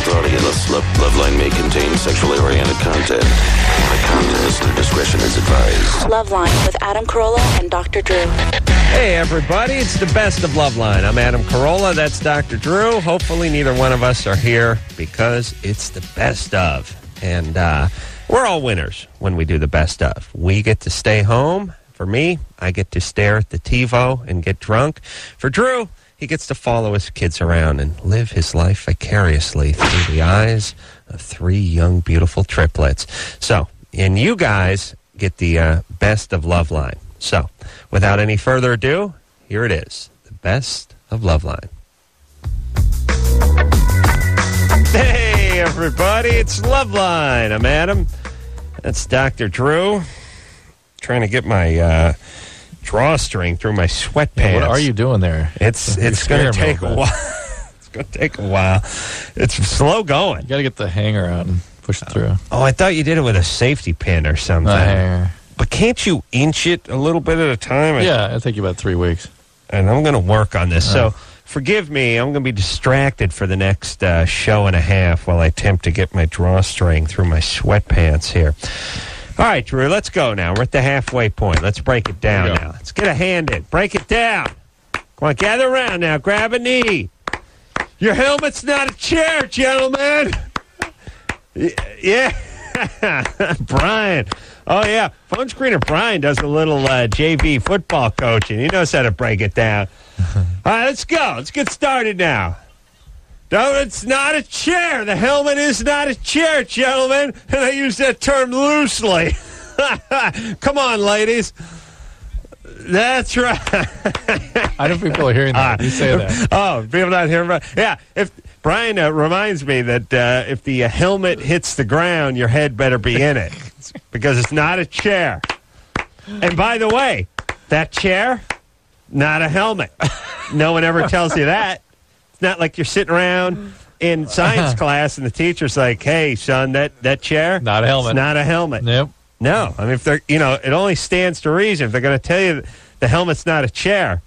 audience, Loveline may contain sexually oriented content. The contest and discretion is advised. Loveline with Adam Carolla and Dr. Drew. Hey, everybody. It's the best of Loveline. I'm Adam Carolla. That's Dr. Drew. Hopefully neither one of us are here because it's the best of. And we're all winners when we do the best of. We get to stay home. For me, I get to stare at the TiVo and get drunk. For Drew, he gets to follow his kids around and live his life vicariously through the eyes of three young, beautiful triplets. So, and you guys get the best of Loveline. So, without any further ado, here it is, the best of Loveline. Hey, everybody, it's Loveline. I'm Adam. That's Dr. Drew. Trying to get my drawstring through my sweatpants. Yeah, what are you doing there? It's going to take a while. It's going to take a while. It's slow going. You got to get the hanger out and push it through. Oh, I thought you did it with a safety pin or something. The hanger. But can't you inch it a little bit at a time? Yeah, it'll take you about 3 weeks. And I'm going to work on this. So forgive me. I'm going to be distracted for the next show and a half while I attempt to get my drawstring through my sweatpants here. All right, Drew, let's go now. We're at the halfway point. Let's break it down now. Let's get a hand in. Break it down. Come on, gather around now. Grab a knee. Your helmet's not a chair, gentlemen. Yeah. Brian. Oh, yeah. Phone screener Brian does a little JV football coaching. He knows how to break it down. All right, let's go. Let's get started now. No, it's not a chair. The helmet is not a chair, gentlemen. And I use that term loosely. Come on, ladies. That's right. I don't think people are hearing that. You say that. Oh, people not hearing about. Yeah, if Brian reminds me that if the helmet hits the ground, your head better be in it because it's not a chair. And by the way, that chair, not a helmet. No one ever tells you that. It's not like you're sitting around in science class and the teacher's like, "Hey, son, that chair, not a helmet. It's not a helmet." Nope. No, I mean, if they're, it only stands to reason if they're going to tell you the helmet's not a chair.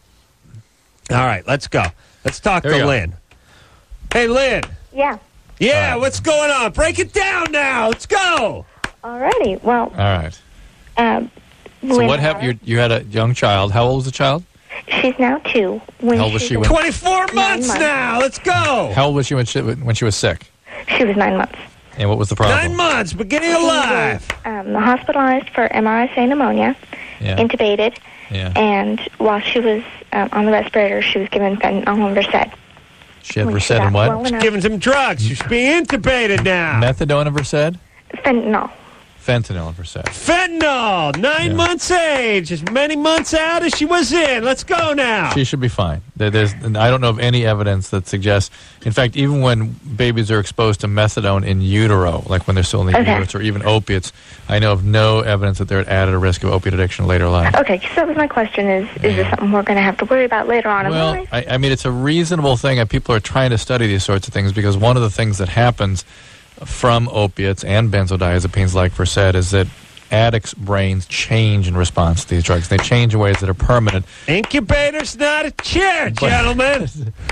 All right, let's go. Let's talk to Lynn. Hey, Lynn. Yeah. Yeah, what's going on? Break it down now. Let's go. Alrighty. Well. All right. So what happened? You had a young child. How old was the child? She's now 2. How old was she? 24 months now. Let's go. How old was she when she was sick? She was 9 months. And what was the problem? 9 months, beginning of life. Hospitalized for MRSA pneumonia, intubated, and while she was on the respirator, she was given fentanyl and Versed. She had Versed and what? She's giving some drugs. She's being intubated now. Methadone and Versed? Fentanyl. Fentanyl and Versed. Fentanyl, 9 months age, as many months out as she was in. Let's go now. She should be fine. I don't know of any evidence that suggests. In fact, even when babies are exposed to methadone in utero, like when they're still in the uterus, or even opiates, I know of no evidence that they're at added risk of opiate addiction later in life. Okay, so that was my question: is this something we're going to have to worry about later on in life? I mean, it's a reasonable thing, and people are trying to study these sorts of things because one of the things that happens from opiates and benzodiazepines like Versed is that addicts' brains change in response to these drugs. They change in ways that are permanent. Incubator's not a chair, gentlemen.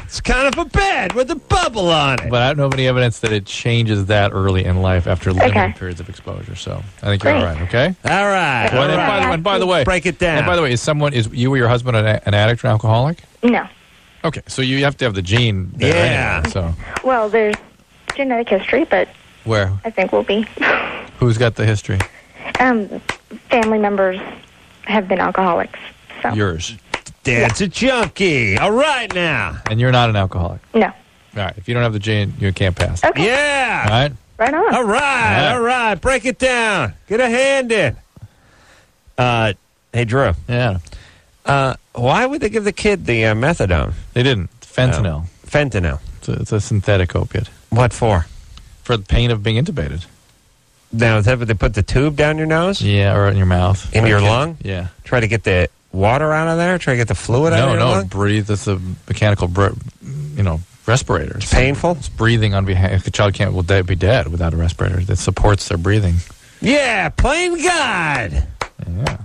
It's kind of a bed with a bubble on it. But I don't know of any evidence that it changes that early in life after limited periods of exposure. So I think you're all right, okay? All right. Well, and by the way, break it down. And by the way, is you or your husband an addict or an alcoholic? No. Okay, so you have to have the gene there anyway, so. Well, there's genetic history, but where? I think we'll be. Who's got the history? Family members have been alcoholics. So. Yours. Dad's a junkie. All right now. And you're not an alcoholic? No. All right. If you don't have the gene, you can't pass. Okay. Yeah. All right? Right on. All right. Break it down. Get a hand in. Hey, Drew. Yeah. Why would they give the kid the methadone? They didn't. Fentanyl. Fentanyl. It's a synthetic opiate. What for? For the pain of being intubated. Now, is that what they put the tube down your nose? Yeah, or in your mouth. In your lung? Yeah. Try to get the water out of there? Try to get the fluid out of your lung? No, breathe. It's a mechanical, respirator. It's painful? It's breathing on behalf. The child will be dead without a respirator that supports their breathing. Yeah, plain God. Yeah.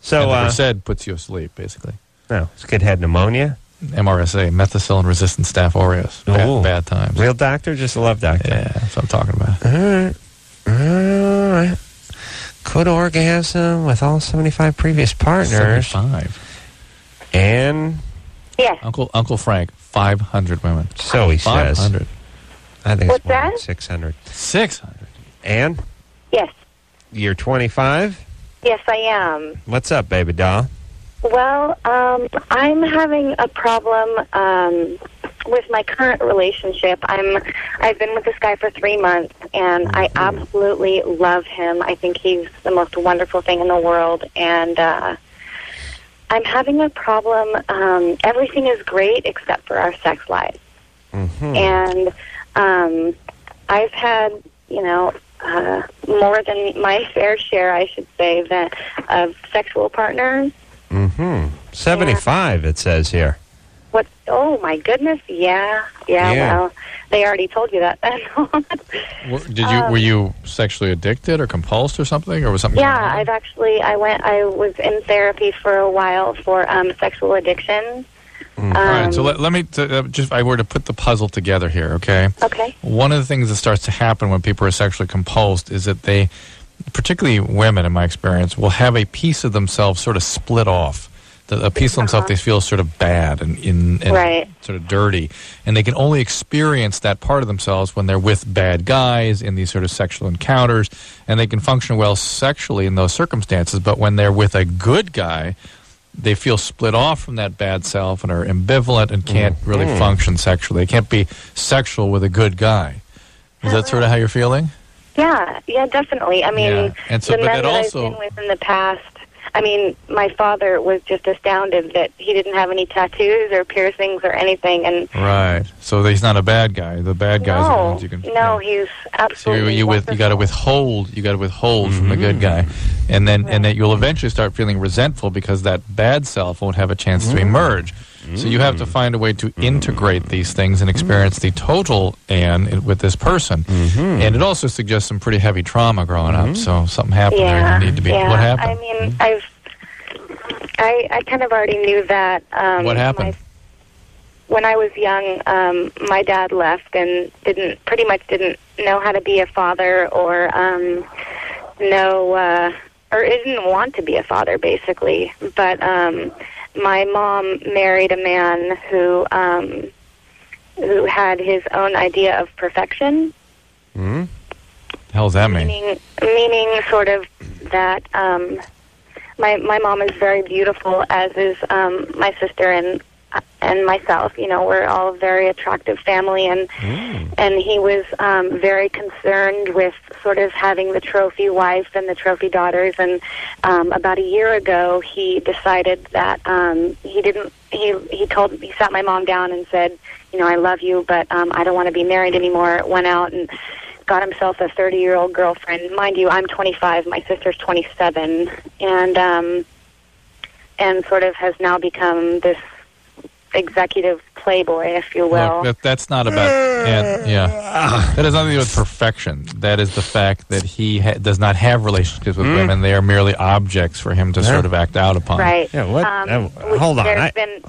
So, and the Versed puts you asleep, basically. No, this kid had pneumonia. MRSA, methicillin-resistant Staph aureus. Bad times. Real doctor, just a love doctor. Yeah, that's what I'm talking about. All right. Could orgasm with all 75 previous partners. 75. And? Yes. Uncle Frank, 500 women. So he says. 500. I think What's it's more that? like 600. 600. And? Yes. You're 25? Yes, I am. What's up, baby doll? Well, I'm having a problem with my current relationship. I've been with this guy for 3 months, and I absolutely love him. I think he's the most wonderful thing in the world, and I'm having a problem. Everything is great except for our sex life. And I've had, more than my fair share, I should say, of sexual partners. 75, it says here. What? Oh, my goodness. Yeah. Well, they already told you that. Were you sexually addicted or compulsed or something, or was something? Yeah, I was in therapy for a while for sexual addiction. All right, so let me I were to put the puzzle together here, okay? Okay. One of the things that starts to happen when people are sexually compulsed is that they, particularly women in my experience, will have a piece of themselves sort of split off. A piece of themselves they feel sort of bad and right. sort of dirty. And they can only experience that part of themselves when they're with bad guys in these sort of sexual encounters. And they can function well sexually in those circumstances. But when they're with a good guy, they feel split off from that bad self and are ambivalent and can't really function sexually. They can't be sexual with a good guy. Is that sort of how you're feeling? Yeah, definitely. I mean, and so, the men that I've been with in the past, I mean, my father was just astounded that he didn't have any tattoos or piercings or anything. And right. So he's not a bad guy. The bad guys are the ones you can... No, he's absolutely so you got to withhold from the good guy. And then you'll eventually start feeling resentful because that bad self won't have a chance to emerge. So you have to find a way to integrate these things and experience the total Anne with this person. And it also suggests some pretty heavy trauma growing up. So something happened there. You need to be. What happened? I mean, I kind of already knew that. What happened? When I was young, my dad left and didn't know how to be a father or didn't want to be a father, basically. But my mom married a man who had his own idea of perfection. The hell does that mean? Meaning sort of that my mom is very beautiful, as is my sister and myself. We're all a very attractive family, and he was very concerned with sort of having the trophy wife and the trophy daughters. And about a year ago, he decided that he sat my mom down and said, I love you, but I don't want to be married anymore. Went out and got himself a 30-year-old girlfriend. Mind you, I'm 25, my sister's 27, and sort of has now become this executive playboy, if you will. Look, that's not about... that has nothing to do with perfection. That is the fact that he does not have relationships with women. They are merely objects for him to sort of act out upon. Right. Yeah, what? Hold on. There's been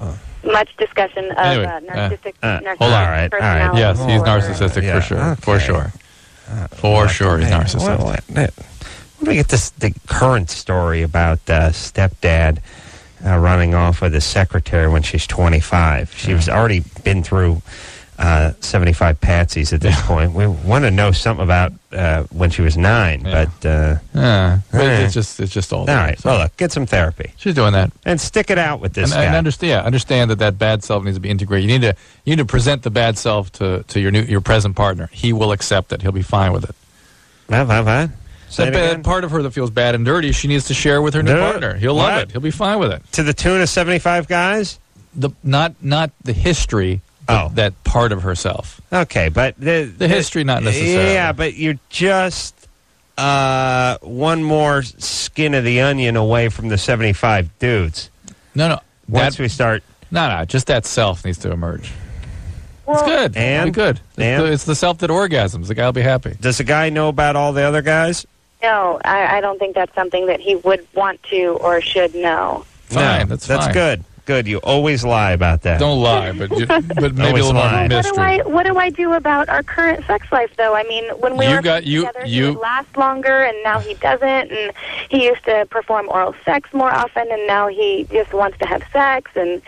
much discussion of narcissistic hold on. All right. Yes, he's narcissistic for sure. Okay. For sure. For sure he's narcissistic. Let me get the current story about stepdad running off with his secretary when she's 25. She's already been through 75 patsies at this point. We want to know something about when she was 9, but it's just all there. All right. Well, look, get some therapy. She's doing that, and stick it out with this guy. And understand that bad self needs to be integrated. You need to present the bad self to your present partner. He will accept it. He'll be fine with it. That part of her that feels bad and dirty, she needs to share with her new partner. He'll love it. He'll be fine with it. To the tune of 75 guys? Not the history. That part of herself. Okay, but the history, not necessarily. Yeah, but you're just one more skin of the onion away from the 75 dudes. No. Once we start... No, just that self needs to emerge. Well, it's good. And? It'll be good. It's the self that orgasms. The guy will be happy. Does the guy know about all the other guys? No, I don't think that's something that he would want to or should know. Fine, that's fine. That's good. Good. You always lie about that. Don't lie, but maybe a little lie. more mystery. What do I do about our current sex life, though? I mean, when we were together, he would last longer, and now he doesn't. And he used to perform oral sex more often, and now he just wants to have sex. And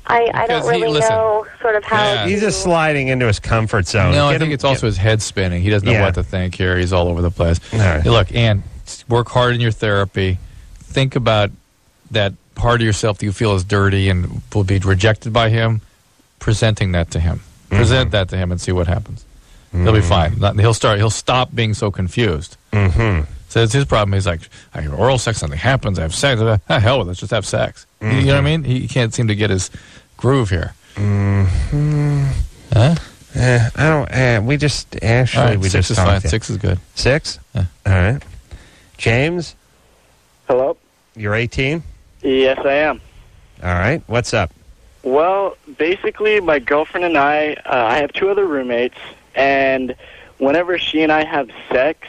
I don't really know sort of how. Yeah. He's just sliding into his comfort zone. No, I think it's also his head spinning. He doesn't know what to think here. He's all over the place. Right. Hey, look, Ann, work hard in your therapy. Think about that part of yourself that you feel is dirty and will be rejected by him. Presenting that to him. Present that to him and see what happens. He'll be fine. He'll stop being so confused. So it's his problem. He's like, I have oral sex, something happens, I have sex. Hell with it, let's just have sex. You know what I mean? He can't seem to get his groove here. Huh? I don't. We just actually All right, we 6 just is talked fine. it. 6 is good. 6. Yeah. All right. James, Hello? you're 18. Yes, I am. All right. What's up? Well, basically, my girlfriend and I have 2 other roommates, and whenever she and I have sex,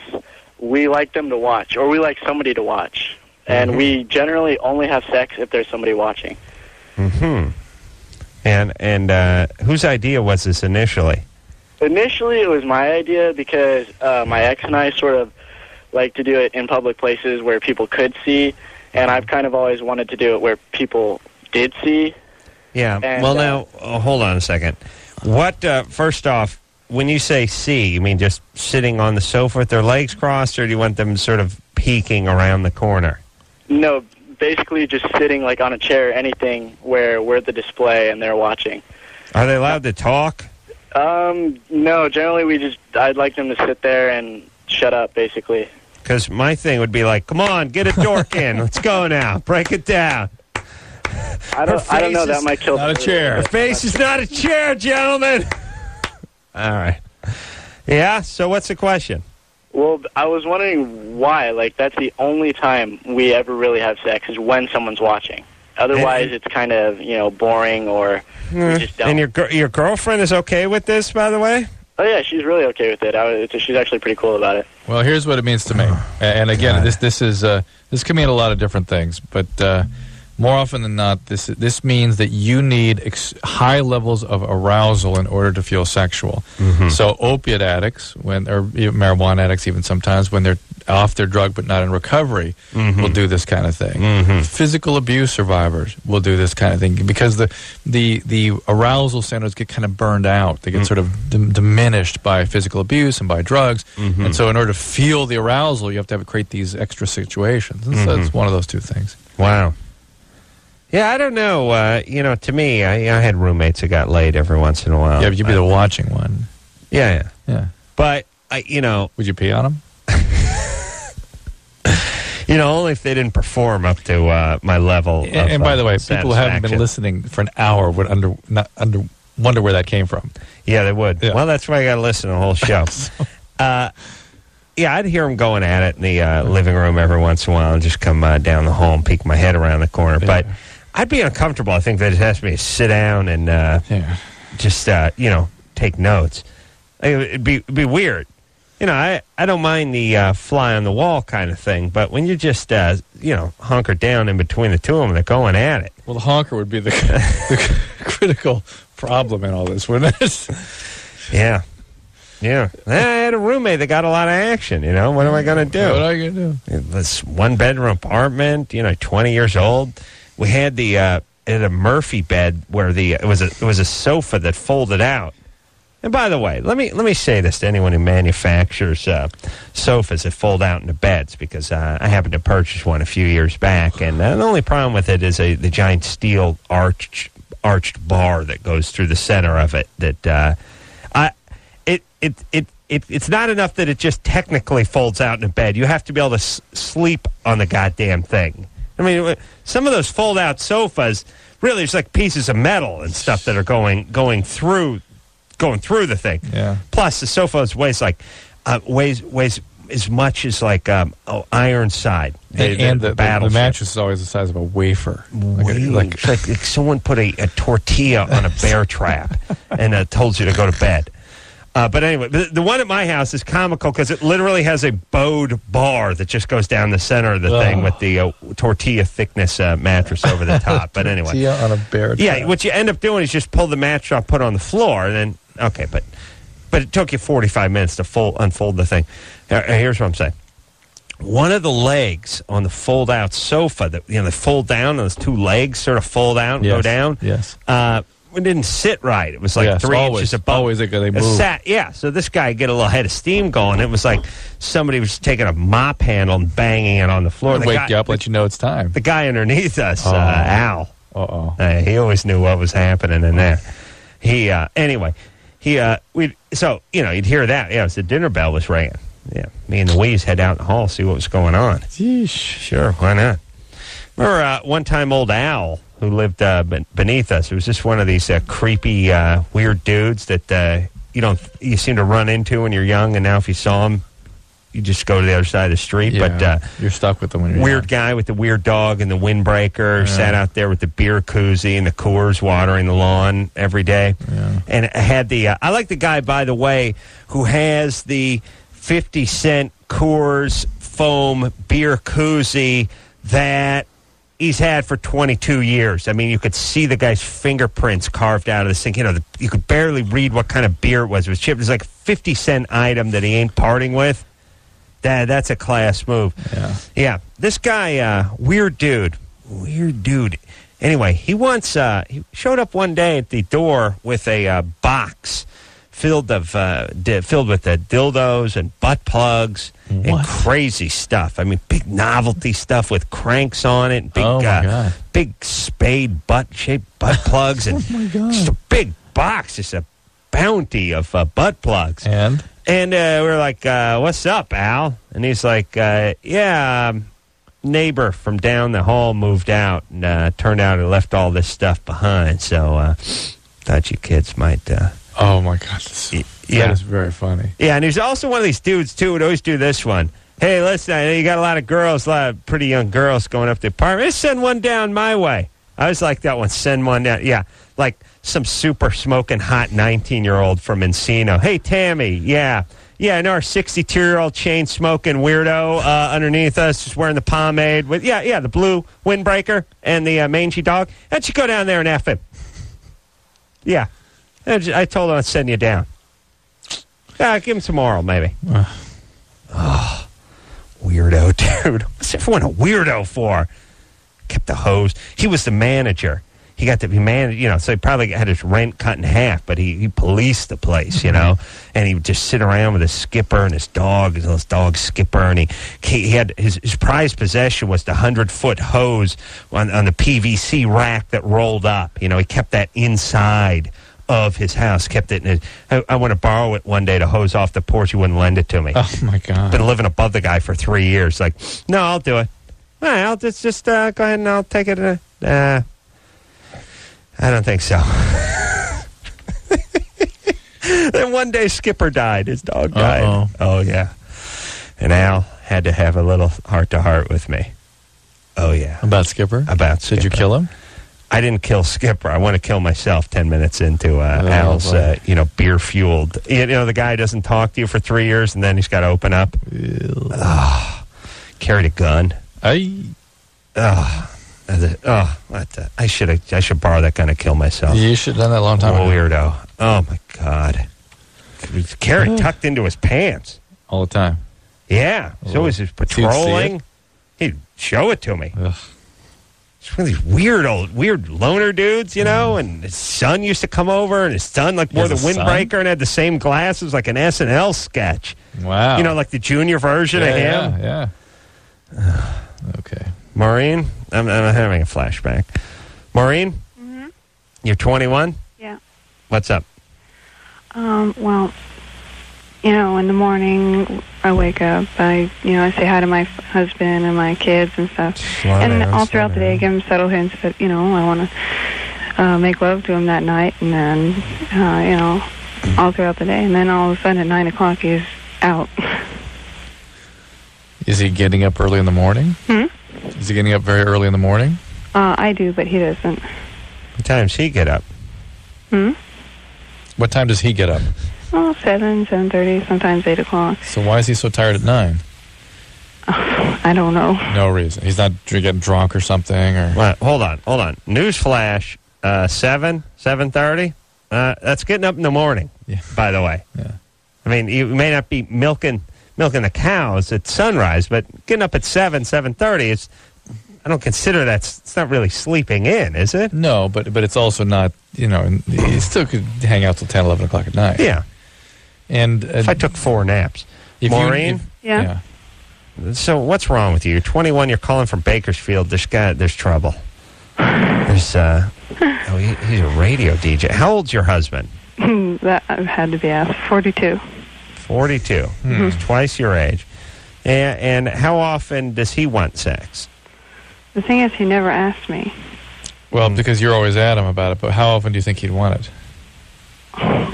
we like them to watch, or we like somebody to watch. And we generally only have sex if there's somebody watching. And whose idea was this initially? Initially, it was my idea because my ex and I sort of like to do it in public places where people could see, and I've kind of always wanted to do it where people did see. Yeah. And, well, now, hold on a second. What, first off, when you say see, you mean just sitting on the sofa with their legs crossed, or do you want them sort of peeking around the corner? No, basically just sitting like on a chair, anything where we're the display and they're watching. Are they allowed to talk? No, generally I'd like them to sit there and shut up, basically. Because my thing would be like, come on, get a dork in. Let's go now. Break it down. I don't know, that might kill Not a chair. Her face is not a chair, gentlemen. All right. Yeah, so what's the question? Well, I was wondering why. Like, that's the only time we ever really have sex is when someone's watching. Otherwise, it's kind of, boring, or we just don't. And your girlfriend is okay with this, by the way? Oh, yeah, she's really okay with it. She's actually pretty cool about it. Well, here's what it means to me. And again, this can mean a lot of different things, but more often than not, this means that you need high levels of arousal in order to feel sexual. So opiate addicts, or even marijuana addicts even sometimes, when they're off their drug but not in recovery, will do this kind of thing. Physical abuse survivors will do this kind of thing because the arousal centers get kind of burned out. They get sort of diminished by physical abuse and by drugs. And so in order to feel the arousal, you have to create these extra situations. And so it's one of those two things. Wow. Yeah, I don't know. To me, I had roommates that got laid every once in a while. Yeah, but you'd be the watching one. Yeah. But, Would you pee on them? only if they didn't perform up to my level of And by the way, people who haven't been satisfaction. listening for an hour would wonder where that came from. Yeah, they would. Yeah. Well, that's why I got to listen to the whole show. Yeah, I'd hear them going at it in the living room every once in a while and just come down the hall and peek my head around the corner. But I'd be uncomfortable. I think they just asked me to sit down and just, take notes. It'd be weird. I don't mind the fly on the wall kind of thing, but when you just, hunker down in between the two of them, they're going at it. Well, the honker would be the critical problem in all this, wouldn't it? Yeah. Yeah. I had a roommate that got a lot of action, What am I going to do? What are you going to do? This one-bedroom apartment, 20 years old. We had a Murphy bed where it was a sofa that folded out. And by the way, let me say this to anyone who manufactures sofas that fold out into beds, because I happened to purchase one a few years back, and the only problem with it is the giant steel arched bar that goes through the center of it. That it's not enough that it just technically folds out in a bed. You have to be able to sleep on the goddamn thing. I mean, some of those fold-out sofas, really, it's like pieces of metal and stuff that are going through the thing. Yeah. Plus, the sofa weighs as much as Ironside. And the battleship. mattress is always the size of a wafer. Like someone put a tortilla on a bear trap and told you to go to bed. But anyway, the one at my house is comical because it literally has a bowed bar that just goes down the center of the thing with the tortilla thickness mattress over the top. But anyway. Tortilla on a bear trap. Yeah, what you end up doing is just pull the mattress off, put it on the floor, and then, okay, but it took you 45 minutes to unfold the thing. Here's what I'm saying. One of the legs on the fold-out sofa, that they fold down, those two legs sort of fold out and go down. Yes. It didn't sit right. It was like 3 inches above. Always they move. So this guy get a little head of steam going. It was like somebody was taking a mop handle and banging it on the floor. Wake you up, let you know it's time. The guy underneath us, Al. Uh-oh. He always knew what was happening in there. You'd hear that. Yeah, it was the dinner bell was ringing. Yeah, me and the Wees head out in the hall, see what was going on. Yeesh. Sure, why not? Remember one time old Al, who lived beneath us, it was just one of these creepy, weird dudes that you seem to run into when you're young, and now if you saw him, you just go to the other side of the street. Yeah, but you're stuck with them when you're weird young. Guy with the weird dog and the windbreaker, sat out there with the beer koozie and the Coors watering the lawn every day. Yeah. And it had I like the guy, by the way, who has the 50-cent Coors foam beer koozie that he's had for 22 years. I mean, you could see the guy's fingerprints carved out of this thing. You could barely read what kind of beer it was. It was chipped. It was like a 50-cent item that he ain't parting with. That's a class move. Yeah. This guy, weird dude. Anyway, he showed up one day at the door with a box filled with dildos and butt plugs and crazy stuff. I mean, big novelty stuff with cranks on it. Big spade shaped butt plugs and just a big box, just a bounty of butt plugs. And we're like, "What's up, Al?" And he's like, neighbor from down the hall moved out, and turned out he left all this stuff behind. So thought you kids might. Oh, my God. That is very funny. Yeah, and he's also one of these dudes, too, would always do this one. Hey, listen, I know you got a lot of pretty young girls going up to the apartment. Just send one down my way. I always like that one, send one down. Yeah, like some super smoking hot 19-year-old from Encino. Hey, Tammy, yeah, I know our 62-year-old chain-smoking weirdo underneath us is wearing the pomade with, the blue windbreaker and the mangy dog. Why don't you go down there and F him? Yeah. I told him I'd send you down. Give him some oral, maybe. Weirdo, dude. What's everyone a weirdo for? Kept the hose. He was the manager. He got to be managed, so he probably had his rent cut in half, but he policed the place, and he would just sit around with his Skipper and his dog Skipper, and he had his prized possession was the 100-foot hose on the PVC rack that rolled up. He kept that inside of his house, kept it in I want to borrow it one day to hose off the porch. He wouldn't lend it to me. Oh, my God. Been living above the guy for 3 years. Like, no, I'll do it. All right, I'll just go ahead and I'll take it. I don't think so. Then one day Skipper died. His dog died. Uh-oh. Oh, yeah. And Al had to have a little heart-to-heart with me. Oh, yeah. About Skipper? About Skipper. Did you kill him? I didn't kill Skipper. I want to kill myself 10 minutes into Al's, beer-fueled. The guy doesn't talk to you for 3 years, and then he's got to open up. Carried a gun. I should borrow that gun to kill myself. You should have done that a long time ago. Weirdo. Oh, my God. Carried tucked into his pants. All the time. Yeah. So was he patrolling? He'd show it to me. Ugh. It's one of these weird loner dudes, and his son used to come over, and his son wore the windbreaker and had the same glasses, like an SNL sketch. Wow. Like the junior version of him. Yeah. Okay. Maureen, I'm having a flashback. Maureen, You're 21? Yeah. What's up? Well, in the morning I wake up, I say hi to my husband and my kids and stuff. All throughout the day I give him subtle hints that, I want to make love to him that night, and then, all throughout the day. And then all of a sudden at 9 o'clock he's out. Is he getting up early in the morning? Is he getting up very early in the morning? I do, but he doesn't. What times he get up? What time does he get up? Oh, 7:30, sometimes 8 o'clock. So why is he so tired at 9? I don't know. No reason. He's not getting drunk or something? Or Well, hold on. Newsflash, 7:30? That's getting up in the morning, by the way. Yeah. I mean, you may not be milking the cows at sunrise, but getting up at 7:30, I don't consider it's not really sleeping in, is it? No, but it's also not, you still could hang out till 10, 11 o'clock at night. Yeah. And if I took 4 naps. Maureen? Yeah. So what's wrong with you? You're 21, you're calling from Bakersfield. There's trouble. There's, he's a radio DJ. How old's your husband? That had to be asked. 42. 42. He's twice your age. And how often does he want sex? The thing is, he never asked me. Well, because you're always at him about it, but how often do you think he'd want it?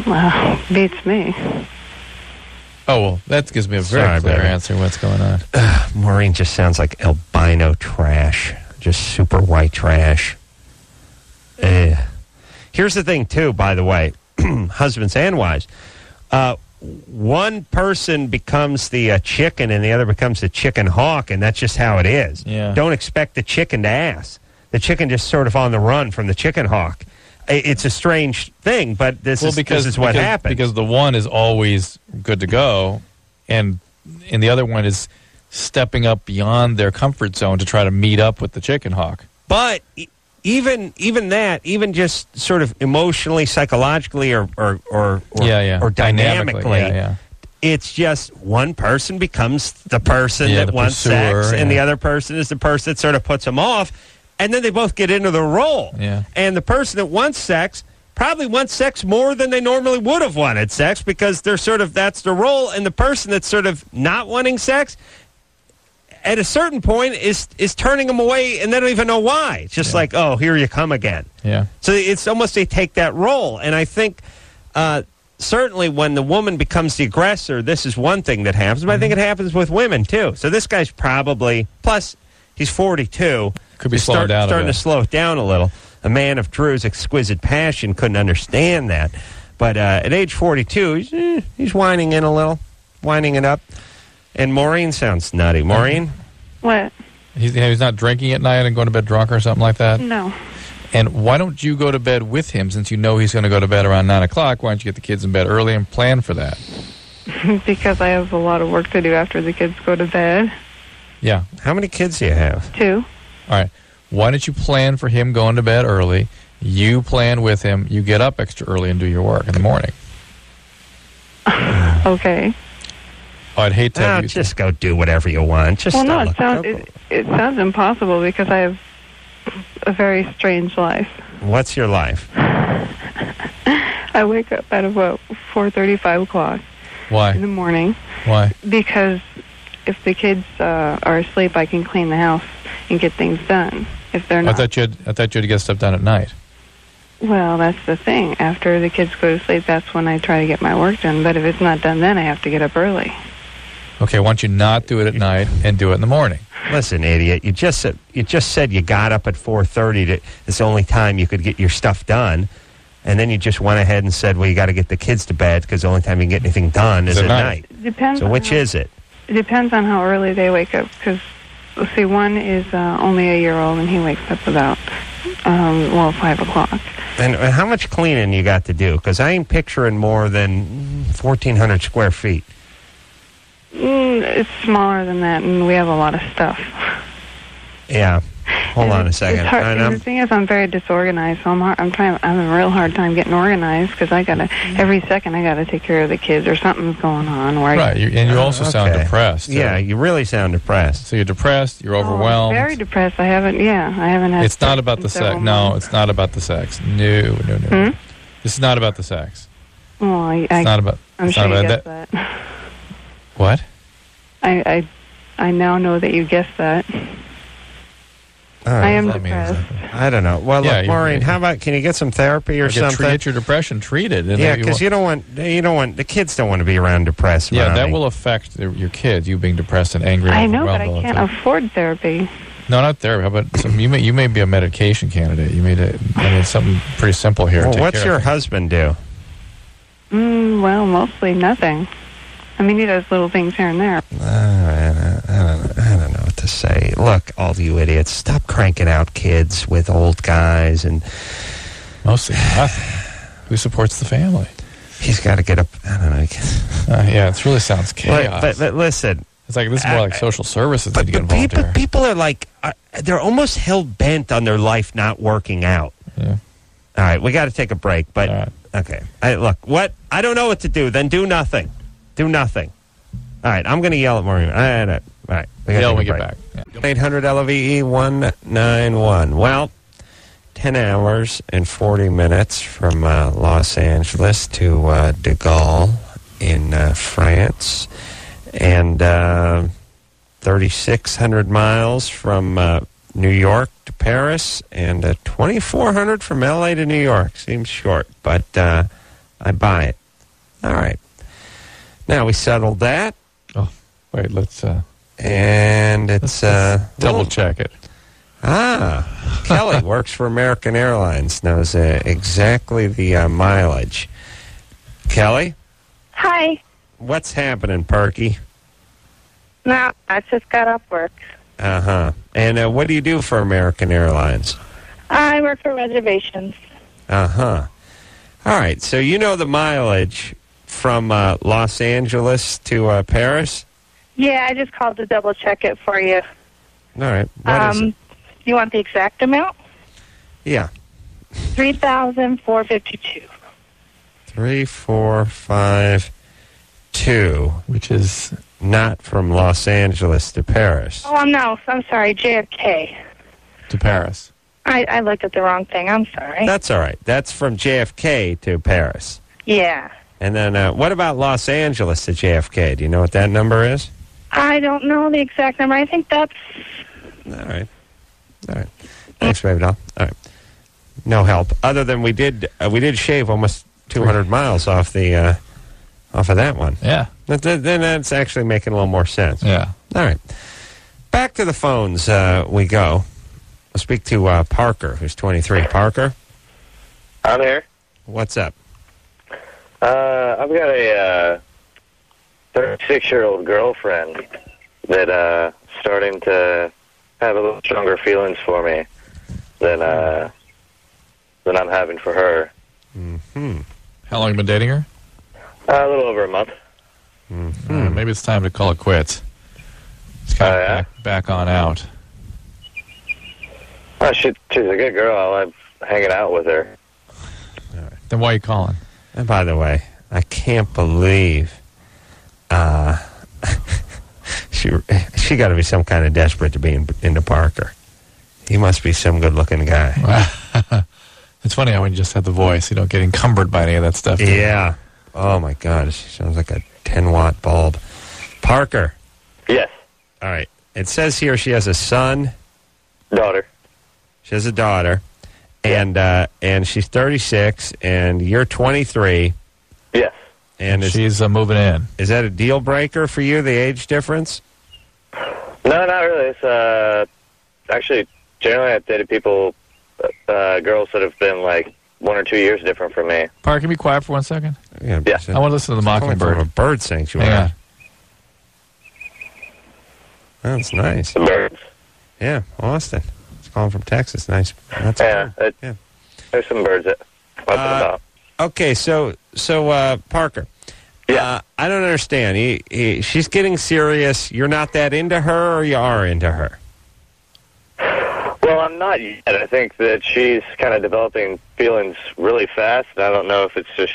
Well, beats me. Oh, well, that gives me a very clear answer what's going on. Maureen just sounds like albino trash. Just super white trash. Here's the thing, too, by the way, husbands and wives. One person becomes the chicken and the other becomes the chicken hawk, and that's just how it is. Yeah. Don't expect the chicken to ask. The chicken just sort of on the run from the chicken hawk. It's a strange thing, but this is what happens. Because the one is always good to go, and the other one is stepping up beyond their comfort zone to try to meet up with the chicken hawk. But even that, even just sort of emotionally, psychologically, or dynamically, it's just one person becomes the person that wants sex, and the other person is the person that sort of puts them off, and then they both get into the role. Yeah. And the person that wants sex probably wants sex more than they normally would have wanted sex because they're sort of, that's the role, and the person that's sort of not wanting sex at a certain point is turning them away, and they don't even know why. It's just like, oh, here you come again. Yeah. So it's almost they take that role. And I think certainly when the woman becomes the aggressor, this is one thing that happens, but I think it happens with women, too. So this guy's probably, plus he's 42. Could be slowing down starting to slow it down a little. A man of Drew's exquisite passion couldn't understand that. But at age 42, he's whining in a little, whining it up. And Maureen sounds nutty. Maureen? What? He's not drinking at night and going to bed drunk or something like that? No. And why don't you go to bed with him since you know he's going to go to bed around 9 o'clock? Why don't you get the kids in bed early and plan for that? Because I have a lot of work to do after the kids go to bed. Yeah. How many kids do you have? 2. All right. Why don't you plan for him going to bed early? You plan with him. You get up extra early and do your work in the morning. Okay. Oh, I'd hate to have you just go do whatever you want. Just well, no, it sounds impossible because I have a very strange life. What's your life? I wake up at about 4:30, 5 o'clock. Why? In the morning. Why? Because if the kids are asleep, I can clean the house and get things done. If they're not, I thought you'd get stuff done at night. Well, that's the thing. After the kids go to sleep, that's when I try to get my work done. But if it's not done then, I have to get up early. Okay, why don't you not do it at night and do it in the morning? Listen, idiot, you just said you got up at 4:30. It's the only time you could get your stuff done. And then you just went ahead and said, well, you got to get the kids to bed because the only time you can get anything done is at night. Depends. So which is it? It depends on how early they wake up. Because, see, one is only a year old, and he wakes up about, 5 o'clock. And how much cleaning you got to do? Because I ain't picturing more than 1,400 square feet. It's smaller than that, and we have a lot of stuff. Yeah. Hold on a second. It's hard, the thing is, I'm very disorganized, so I'm having a real hard time getting organized because every second I gotta take care of the kids or something's going on. Right, and you also sound depressed. Yeah, you really sound depressed. So you're depressed. You're overwhelmed. Very depressed. I haven't had. It's not about the sex. No, it's not about the sex. No. This is not about the sex. Well, it's not about. I'm sure you guessed that. What? I now know that you guessed that. I am depressed. I don't know. Well, look, Maureen, how about, can you get some therapy or something? Get your depression treated. Yeah, because you don't want, the kids don't want to be around depressed. Yeah, that will affect your kids, you being depressed and angry. I know, but I can't afford therapy. No, not therapy. How about you may be a medication candidate. You may, something pretty simple here. Well, what's your husband do? Well, mostly nothing. I mean, he does little things here and there. I don't know what to say. Look, all you idiots, stop cranking out kids with old guys and... Mostly nothing. Who supports the family? He's got to get up... I don't know. Yeah, it really sounds chaos. But listen... It's like, this is more like social services that get involved here. But people are like... they're almost hell-bent on their life not working out. Yeah. All right, we got to take a break, but... All right. Okay. Look, what? I don't know what to do. Then do nothing. Do nothing. All right, I'm going to yell at Maureen. All right. Yell when we get back. 800-LOVE-191. Well, 10 hours and 40 minutes from Los Angeles to de Gaulle in France, and 3,600 miles from New York to Paris, and 2,400 from L.A. to New York. Seems short, but I buy it. All right. Now we settled that. Oh, wait, let's... and it's... double-check it. Kelly works for American Airlines, knows exactly the mileage. Kelly? Hi. What's happening, Perky? No, I just got off work. Uh-huh. And what do you do for American Airlines? I work for reservations. Uh-huh. All right, so you know the mileage from Los Angeles to Paris? Yeah, I just called to double-check it for you. All right. What is it? You want the exact amount? Yeah. 3,452. 3,452. Which is... Not from Los Angeles to Paris. Oh, no. I'm sorry. JFK. To Paris. I looked at the wrong thing. I'm sorry. That's all right. That's from JFK to Paris. Yeah. And then what about Los Angeles to JFK? Do you know what that number is? I don't know the exact number. I think that's... All right. Thanks, baby doll. All right. No help. Other than we did shave almost 200 miles off of that one. Yeah. Then that's actually making a little more sense. Yeah. All right. Back to the phones we go. I'll speak to Parker, who's 23. Parker? I'm here. What's up? I've got a 36-year-old girlfriend that starting to have a little stronger feelings for me than I'm having for her. Mm-hmm. How long have you been dating her? A little over a month. Mm-hmm. Maybe it's time to call it quits. It's kind of back on out. She's a good girl. I like hanging out with her. All right. Then why are you calling? And by the way, I can't believe she got to be some kind of desperate to be into Parker. He must be some good-looking guy. It's funny how when you just have the voice, you don't get encumbered by any of that stuff. Yeah. Oh, my God. She sounds like a 10-watt bulb. Parker. Yes. All right. It says here she has a son. Daughter. She has a daughter. And she's 36, and you're 23. Yes. And she's moving in. Is that a deal breaker for you, the age difference? No, not really. It's actually, generally I've dated people, girls that have been like 1 or 2 years different from me. Parker, can you be quiet for 1 second? Yeah. I want to listen to the Mockingbird. From a bird sanctuary. Yeah. That's nice. The birds. Yeah, Austin. It's calling from Texas. Nice. That's cool. Yeah. There's some birds that up and about. Okay, so Parker. Yeah. I don't understand. She's getting serious. You're not that into her, or you are into her? Well, I'm not yet. I think that she's kind of developing feelings really fast, and I don't know if it's just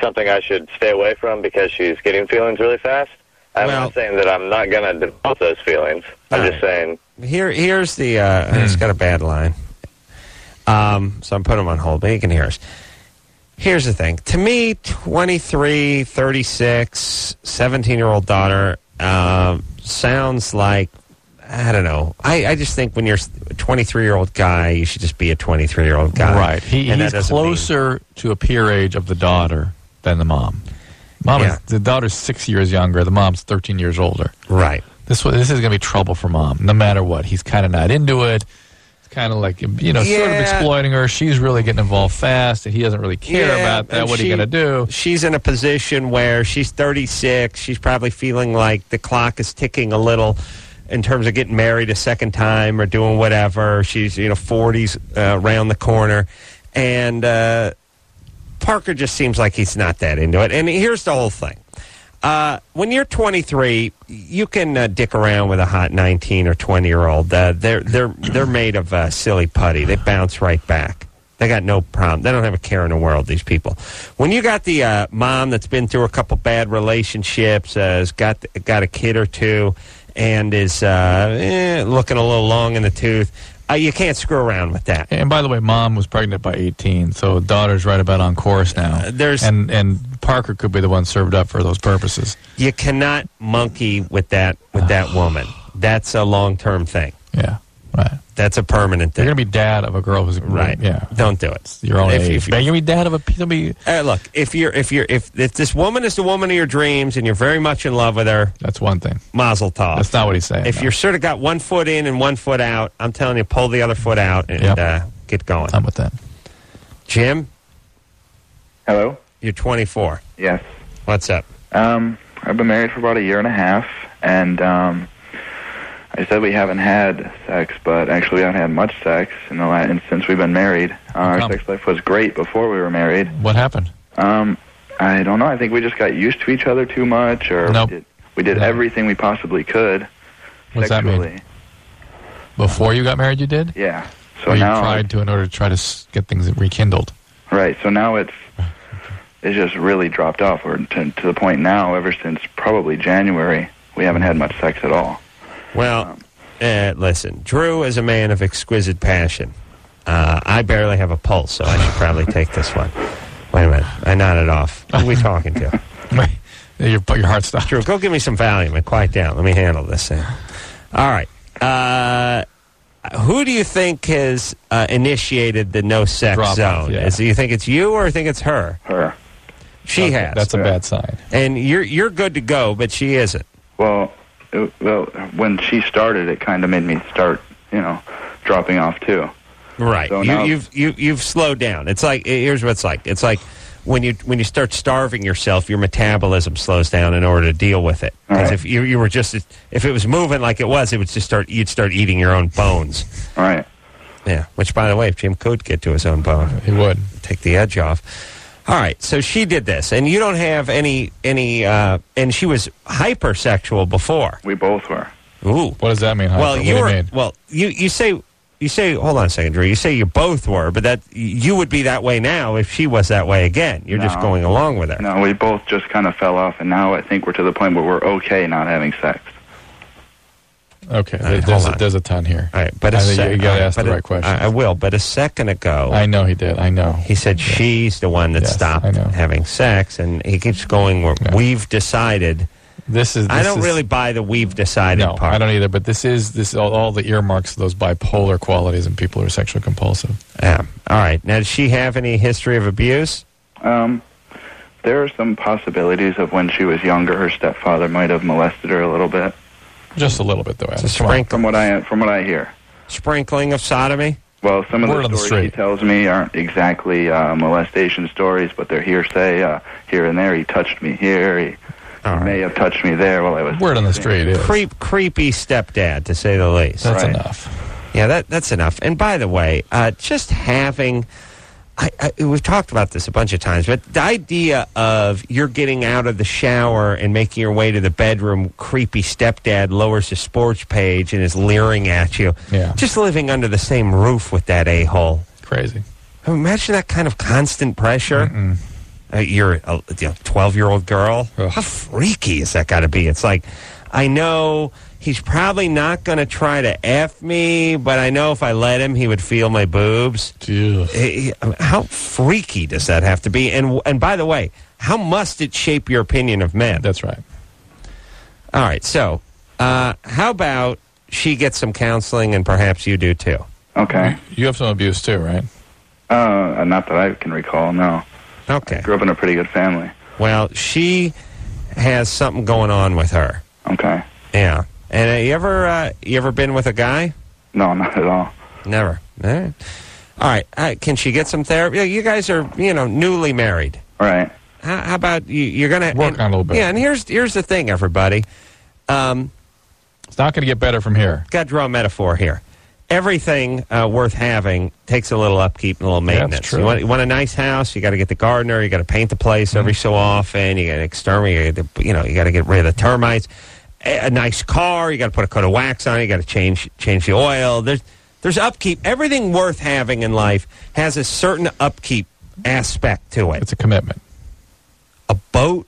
something I should stay away from because she's getting feelings really fast. I'm not saying that I'm not going to develop those feelings. I'm just saying... Here's the... It's got a bad line. So I'm putting him on hold, but he can hear us. Here's the thing. To me, 23, 36, 17-year-old daughter sounds like... I don't know. I just think when you're a 23-year-old guy, you should just be a 23-year-old guy. Right. He's closer to a peer age of the daughter than the mom. The daughter's 6 years younger. The mom's 13 years older. Right. This is going to be trouble for mom, no matter what. He's kind of not into it. kind of like, sort of exploiting her. She's really getting involved fast. He doesn't really care about that. What are you going to do? She's in a position where she's 36. She's probably feeling like the clock is ticking a little in terms of getting married a second time or doing whatever. She's, 40s around the corner. And Parker just seems like he's not that into it. And here's the whole thing. When you're 23, you can dick around with a hot 19 or 20-year-old. They're made of silly putty. They bounce right back. They got no problem. They don't have a care in the world, these people. When you got the mom that's been through a couple bad relationships, has got a kid or two, and is looking a little long in the tooth, you can't screw around with that. And by the way, mom was pregnant by 18, so daughter's right about on course now. And Parker could be the one served up for those purposes. You cannot monkey with that woman. That's a long-term thing. Yeah, right. That's a permanent thing. You're going to be dad of a girl who's right. Yeah, don't do it. Your own age. You're going to be dad of a. Look, if this woman is the woman of your dreams and you're very much in love with her, that's one thing. Mazel tov. That's not what he's saying. If you're sort of got one foot in and one foot out, I'm telling you, pull the other foot out and get going. I'm with that. Jim. Hello. You're 24. Yes. What's up? I've been married for about a year and a half, and I said we haven't had sex, but actually we haven't had much sex since we've been married. Our sex life was great before we were married. What happened? I don't know. I think we just got used to each other too much, or we did everything we possibly could. What's sexually. that mean? Before you got married, you did? Yeah. So or now you tried to in order to try to get things rekindled. Right. So now it's just really dropped off. We're to the point now, ever since probably January, we haven't had much sex at all. Well, listen, Drew is a man of exquisite passion. I barely have a pulse, so I should probably take this one. Wait a minute. I nodded off. Who are we talking to? Your heart stopped. Drew, go give me some Valium and quiet down. Let me handle this thing. All right. Who do you think has initiated the no-sex zone? Yeah. Do you think it's you or do you think it's her? Her. She has. That's a bad sign. And you're good to go, but she isn't. Well, when she started, it kind of made me start, dropping off too. Right. So you've slowed down. It's like, here's what it's like. It's like when you start starving yourself, your metabolism slows down in order to deal with it. Because if you were just, if it was moving like it would just you'd start eating your own bones. All right. Yeah. Which, by the way, if Jim could get to his own bone, he would take the edge off. All right, so she did this, and you don't have any, and she was hypersexual before. We both were. Ooh, what does that mean? Well, you say, hold on a second, Drew. You say you both were, but that you would be that way now if she was that way again. You're just going along with her. No, we both just kind of fell off, and now I think we're to the point where we're okay not having sex. Okay, there's a ton here. All right, but you got to ask the right question. I will, but a second ago... I know he did, I know. He said she's the one that stopped having sex, and he keeps going, we've decided... I don't really buy the we've decided part. I don't either, but this is all the earmarks of those bipolar qualities in people who are sexually compulsive. Yeah. All right. Now, does she have any history of abuse? There are some possibilities of when she was younger, her stepfather might have molested her a little bit. Just a little bit, though. From what I hear. Sprinkling of sodomy? Well, some of the stories he tells me aren't exactly molestation stories, but they're hearsay. Here and there, he touched me here. He may have touched me there while I was... Word on the street is. Creepy stepdad, to say the least. That's enough. Yeah, that's enough. And by the way, just having... we've talked about this a bunch of times, but the idea of you're getting out of the shower and making your way to the bedroom, creepy stepdad lowers the sports page and is leering at you. Yeah. Just living under the same roof with that a-hole. Crazy. Imagine that kind of constant pressure. You're a 12-year-old girl. Ugh. How freaky is that got to be? It's like, I know... He's probably not going to try to F me, but I know if I let him, he would feel my boobs. How freaky does that have to be? And by the way, how must it shape your opinion of men? That's right. All right, so how about she gets some counseling and perhaps you do too? Okay. You have some abuse too, right? Not that I can recall, no. Okay. I grew up in a pretty good family. Well, she has something going on with her. Okay. Yeah. And you ever been with a guy? No, not at all. Never. All right. Can she get some therapy? You guys are, newly married. All right. How about you're going to... Work on a little bit. Yeah, and here's the thing, everybody. It's not going to get better from here. Got to draw a metaphor here. Everything worth having takes a little upkeep and a little maintenance. That's true. You want a nice house, you got to get the gardener, you got to paint the place every so often, you got to exterminate, you got to get rid of the termites. A nice car, you got to put a coat of wax on it, you got to change the oil. There's upkeep. Everything worth having in life has a certain upkeep aspect to it. It's a commitment. A boat,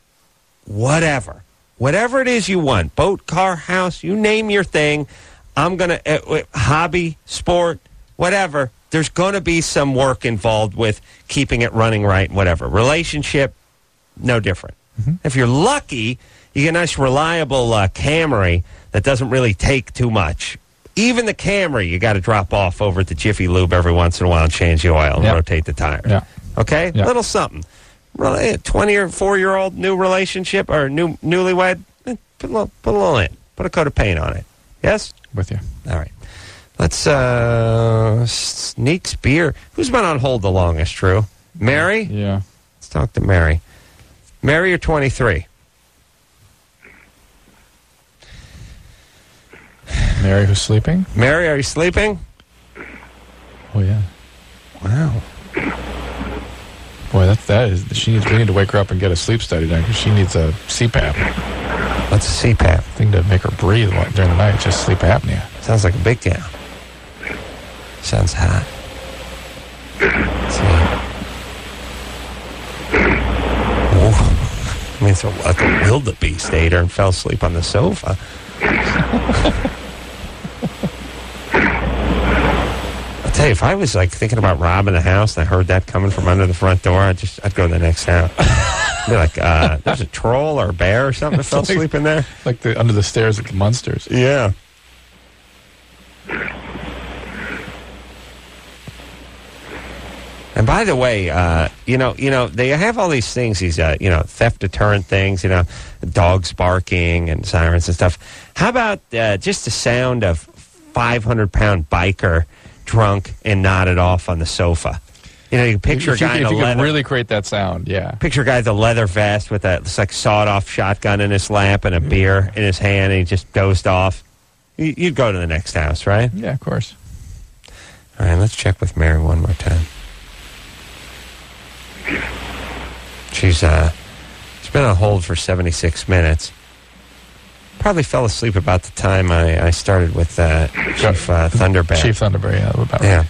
whatever it is you want, boat, car, house, you name your thing. I'm going to, hobby, sport, whatever, there's going to be some work involved with keeping it running right, whatever. Relationship, no different. Mm-hmm. If you're lucky, you get a nice, reliable Camry that doesn't really take too much. Even the Camry, you got to drop off over at the Jiffy Lube every once in a while and change the oil and rotate the tires. Yeah. Okay? Yep. Little something. 20 or 4-year-old new relationship or newlywed, put a little in. Put a coat of paint on it. Yes? With you. All right. Let's sneak beer. Who's been on hold the longest, Drew? Mary? Yeah. Let's talk to Mary. Mary, you're 23. Mary, who's sleeping? Mary, are you sleeping? Oh, yeah. Wow. Boy, we need to wake her up and get a sleep study done because she needs a CPAP. What's a CPAP? Thing to make her breathe during the night, just sleep apnea. Sounds like a big gown. Sounds hot. Let's see. I mean, it's like a wildebeest ate her and fell asleep on the sofa. I'll tell you, if I was thinking about robbing the house and I heard that coming from under the front door, I'd go to the next house. Be like, there's a troll or a bear or something that fell asleep in there. Like under the stairs at the Munsters. Yeah. And by the way, they have all these things, these, theft deterrent things, dogs barking and sirens and stuff. How about just the sound of 500-pound biker drunk and nodded off on the sofa? You can picture a guy in a leather... If you can really create that sound, yeah. Picture a guy with a leather vest with a sawed-off shotgun in his lap and a beer in his hand, and he just dozed off. You'd go to the next house, right? Yeah, of course. All right, let's check with Mary one more time. She's been on hold for 76 minutes. Probably fell asleep about the time I started with Chief Thunderbat. Chief Thunderbat, yeah. About right.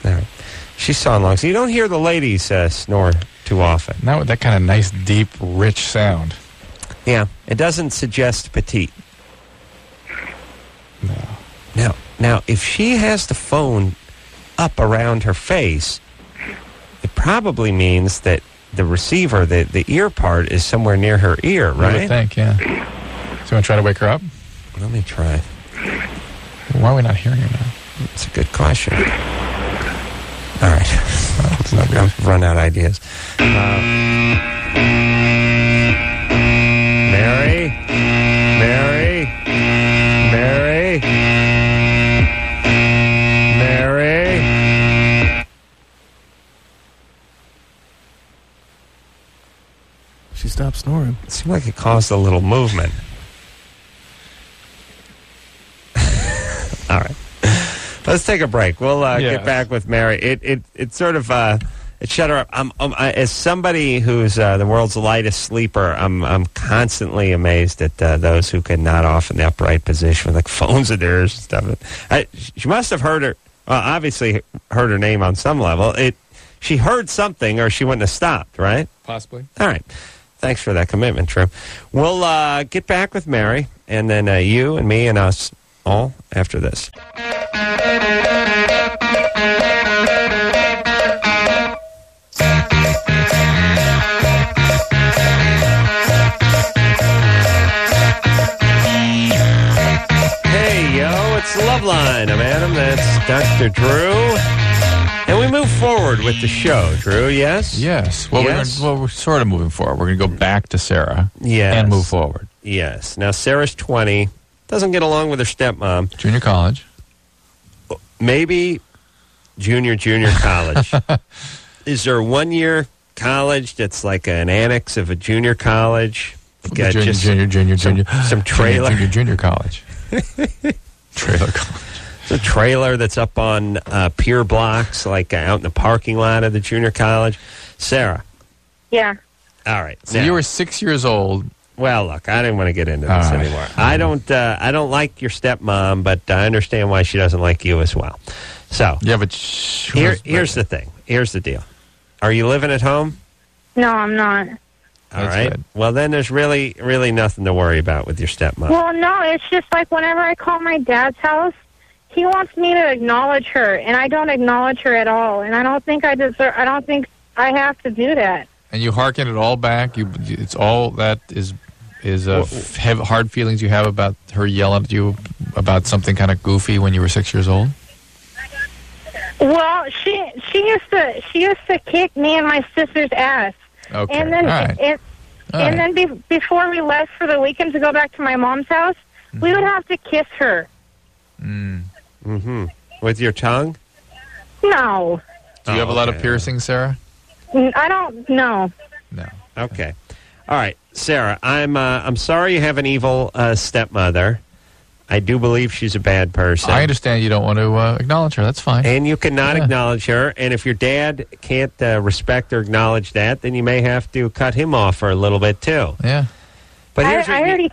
All right. She's sawing long, so you don't hear the ladies snore too often. Not with that kind of nice, deep, rich sound. Yeah, it doesn't suggest petite. No. Now, if she has the phone up around her face, it probably means that the receiver, the ear part, is somewhere near her ear, right? I would think, yeah. So you want to try to wake her up? Let me try. Why are we not hearing her now? It's a good question. All right. I've run out of ideas. Mary? She stopped snoring. It seemed like it caused a little movement. All right. Let's take a break. We'll get back with Mary. It sort of it shut her up. As somebody who's the world's lightest sleeper, I'm constantly amazed at those who can nod off in the upright position with like phones in their ears and stuff. She must have heard her. Well, obviously heard her name on some level. She heard something, or she wouldn't have stopped. Right? Possibly. All right. Thanks for that commitment, Drew. We'll get back with Mary, and then you and me and us all after this. Hey, yo, it's Loveline. I'm Adam. That's Dr. Drew. And we move forward with the show, Drew, yes? Yes. Well, yes? We're sort of moving forward. We're going to go back to Sarah yes. and move forward. Yes. Now, Sarah's 20, doesn't get along with her stepmom. Junior college. maybe junior college. Is there a 1-year college that's like an annex of a junior college? Like Junior. Some trailer. Junior college. Trailer college. It's a trailer that's up on pier blocks, like out in the parking lot of the junior college. Sarah. Yeah. All right. So now, you were 6 years old. Well, look, I didn't want to get into this anymore. I don't like your stepmom, but I understand why she doesn't like you as well. So yeah, but here's the thing. Here's the deal. Are you living at home? No, I'm not. All right. Good. Well, then there's really nothing to worry about with your stepmom. Well, no, it's just like whenever I call my dad's house, he wants me to acknowledge her, and I don't acknowledge her at all. And I don't think I deserve. I don't think I have to do that. And you hearken it all back. It's all that is hard feelings you have about her yelling at you about something kind of goofy when you were 6 years old. Well, she used to kick me and my sister's ass. Okay. And then before we left for the weekend to go back to my mom's house, we would have to kiss her. Mm-hmm. With your tongue? No. Do you have a lot of piercings, Sarah? I don't know. No. Okay. All right, Sarah. I'm sorry you have an evil stepmother. I do believe she's a bad person. I understand you don't want to acknowledge her. That's fine. And you cannot acknowledge her. And if your dad can't respect or acknowledge that, then you may have to cut him off for a little bit too. Yeah. But I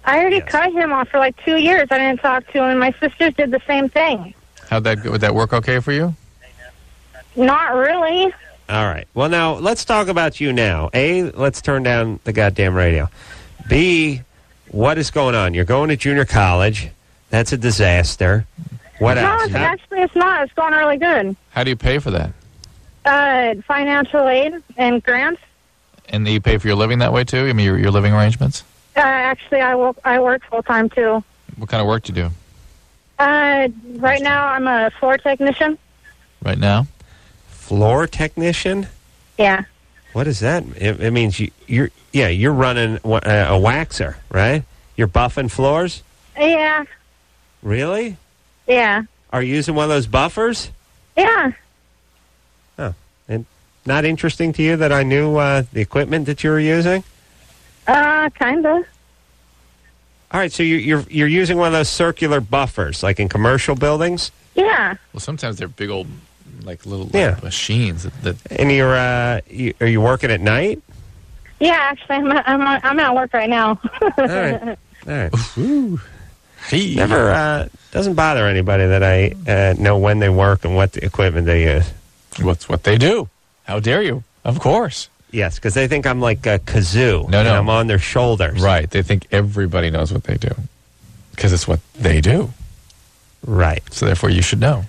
already cut him off for like 2 years. I didn't talk to him, and my sisters did the same thing. Would that work okay for you? Not really. All right. Well, now, let's talk about you now. A, let's turn down the goddamn radio. B, what is going on? You're going to junior college. That's a disaster. What else? No, actually, it's not. It's going really good. How do you pay for that? Financial aid and grants. And you pay for your living that way, too? I mean, your living arrangements? Actually, I work full-time, too. What kind of work do you do? Right now, I'm a floor technician. Right now? Floor technician? Yeah. What does that mean? It means you're running a waxer, right? You're buffing floors? Yeah. Really? Yeah. Are you using one of those buffers? Yeah. Oh. And not interesting to you that I knew the equipment that you were using? Kind of. All right, so you're using one of those circular buffers, like in commercial buildings? Yeah. Well, sometimes they're big old, little machines. And are you working at night? Yeah, actually, I'm at work right now. All right. Ooh. Never doesn't bother anybody that I know when they work and what the equipment they use. What's what they do? How dare you? Of course. Yes, because they think I'm like a kazoo. No. And I'm on their shoulders. Right. They think everybody knows what they do because it's what they do. Right. So therefore, you should know.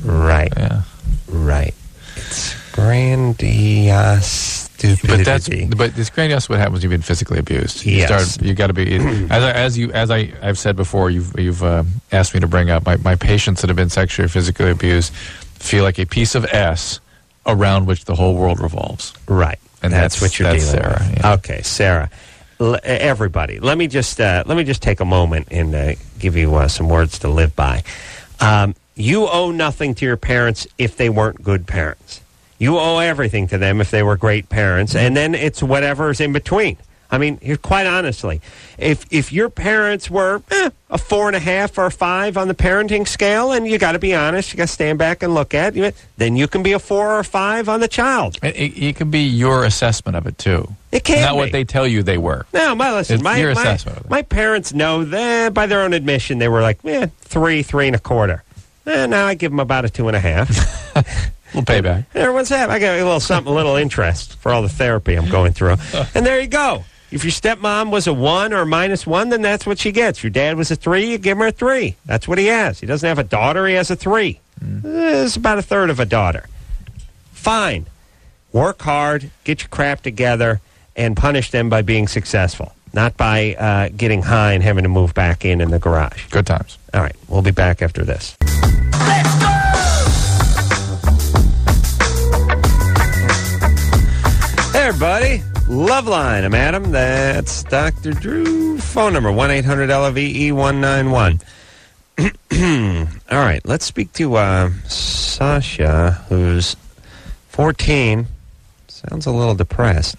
Right. Yeah. Right. It's grandiose stupidity. But it's grandiose what happens when you've been physically abused. Yes. You got to be as I've said before. You've asked me to bring up my patients that have been sexually or physically abused feel like a piece of S around which the whole world revolves. Right. And that's what you're dealing Sarah, with. Yeah. Okay, Sarah. Everybody, let me just take a moment and give you some words to live by. You owe nothing to your parents if they weren't good parents. You owe everything to them if they were great parents, and then it's whatever's in between. I mean, quite honestly, if your parents were a 4.5 or a 5 on the parenting scale, and you got to be honest, you got to stand back and look at it, then you can be a 4 or 5 on the child. It can be your assessment of it too. It can not be. what they tell you they were. No, your assessment of it. My parents know that by their own admission they were like 3, 3.25. Now I give them about a 2.5. Little payback. What's that? I got a little interest for all the therapy I'm going through. And there you go. If your stepmom was a 1 or a -1, then that's what she gets. Your dad was a 3, you give her a 3. That's what he has. He doesn't have a daughter, he has a 3. It's about a third of a daughter. Fine. Work hard, get your crap together, and punish them by being successful. Not by getting high and having to move back in the garage. Good times. All right. We'll be back after this. Let's go! Hey, everybody. Loveline. I'm Adam. That's Dr. Drew. Phone number 1-800-LOVE-191. All right, let's speak to Sasha, who's 14. Sounds a little depressed.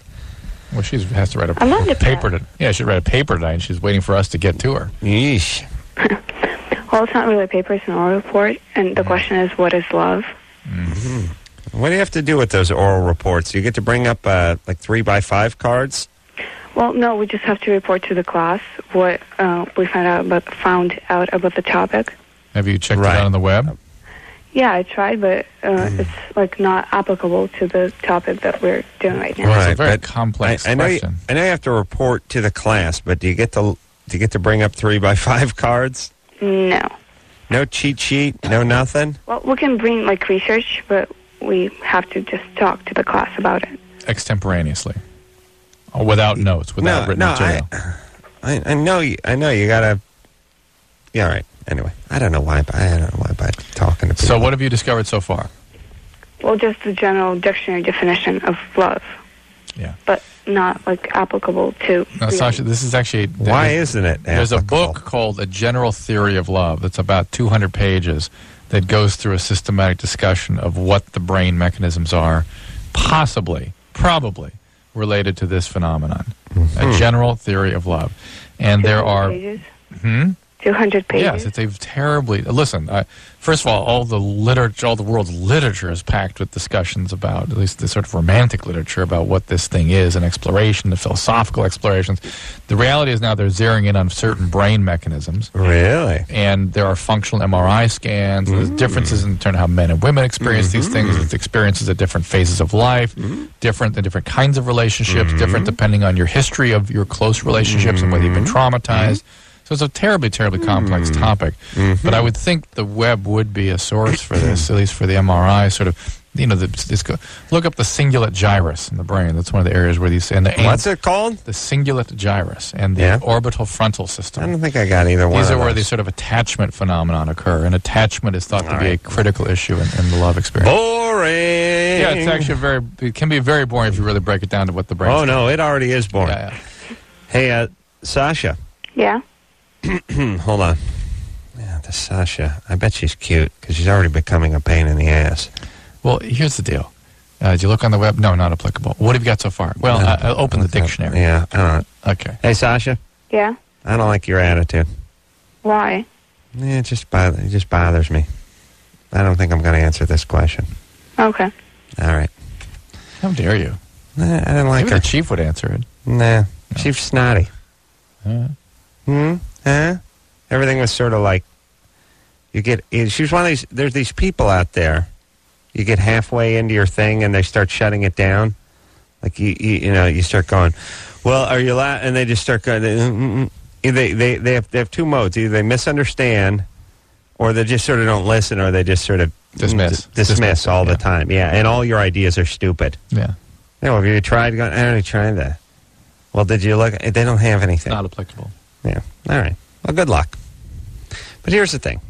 Well, she has to write I'm not a paper. depressed. She read a paper tonight, and she's waiting for us to get to her. Yeesh. Well, it's not really a paper, it's an oral report, and the question is, what is love? Mm-hmm. What do you have to do with those oral reports? You get to bring up, 3x5 cards? Well, no, we just have to report to the class what we found out about the topic. Have you checked it out on the web? Yeah, I tried, but it's not applicable to the topic that we're doing right now. Right, it's a very complex question. I know you have to report to the class, but do you get to bring up 3x5 cards? No. No cheat sheet? No nothing? Well, we can bring research, but we have to just talk to the class about it. Extemporaneously. Or without notes, without written material. I know you gotta. Yeah, all right. Anyway, I don't know why by talking to people. So what have you discovered so far? Well, just the general dictionary definition of love. Yeah. But not applicable to. No, Sasha, this is actually. Why isn't it? There's a book called A General Theory of Love that's about 200 pages that goes through a systematic discussion of what the brain mechanisms are, probably related to this phenomenon. A General Theory of Love. And there are. Pages? 200 pages? Yes, it's a terribly... Listen, first of all the world's literature is packed with discussions about, at least the sort of romantic literature, about what this thing is, and exploration, the philosophical explorations. The reality is now they're zeroing in on certain brain mechanisms. Really? And there are functional MRI scans. There's differences in terms of how men and women experience these things. It's experiences at different phases of life, different in different kinds of relationships, different depending on your history of your close relationships and whether you've been traumatized. So it's a terribly, terribly complex topic. But I would think the web would be a source for this, at least for the MRI sort of, look up the cingulate gyrus in the brain. That's one of the areas where these... What's it called? The cingulate gyrus and the orbital frontal system. I don't think I got either one These of are where those. these sort of attachment phenomenon occur, and attachment is thought to be a critical issue in the love experience. Boring! Yeah, it's actually it can be very boring if you really break it down to what the brain is. Oh, no, it already is boring. Yeah. Hey, Sasha. Yeah? Hold on. Yeah, the Sasha. I bet she's cute because she's already becoming a pain in the ass. Well, here's the deal. Did you look on the web? No, not applicable. What have you got so far? Well, I'll open the dictionary. Yeah, I don't know. Okay. Hey, Sasha. Yeah? I don't like your attitude. Why? Yeah, it just bothers me. I don't think I'm going to answer this question. Okay. All right. How dare you? Nah, I didn't like Maybe her. the chief would answer it. Nah, she's snotty. Everything was sort of like, she's one of these, there's these people out there, you get halfway into your thing and they start shutting it down. Like, you start going, well, are you and they just start going, they have two modes. Either they misunderstand, or they just sort of don't listen, or they just sort of dismiss all the time. Yeah, and all your ideas are stupid. Yeah. Have you tried going, I already tried that. Well, did you look? They don't have anything. Not applicable. Yeah. All right. Well, good luck. But here's the thing.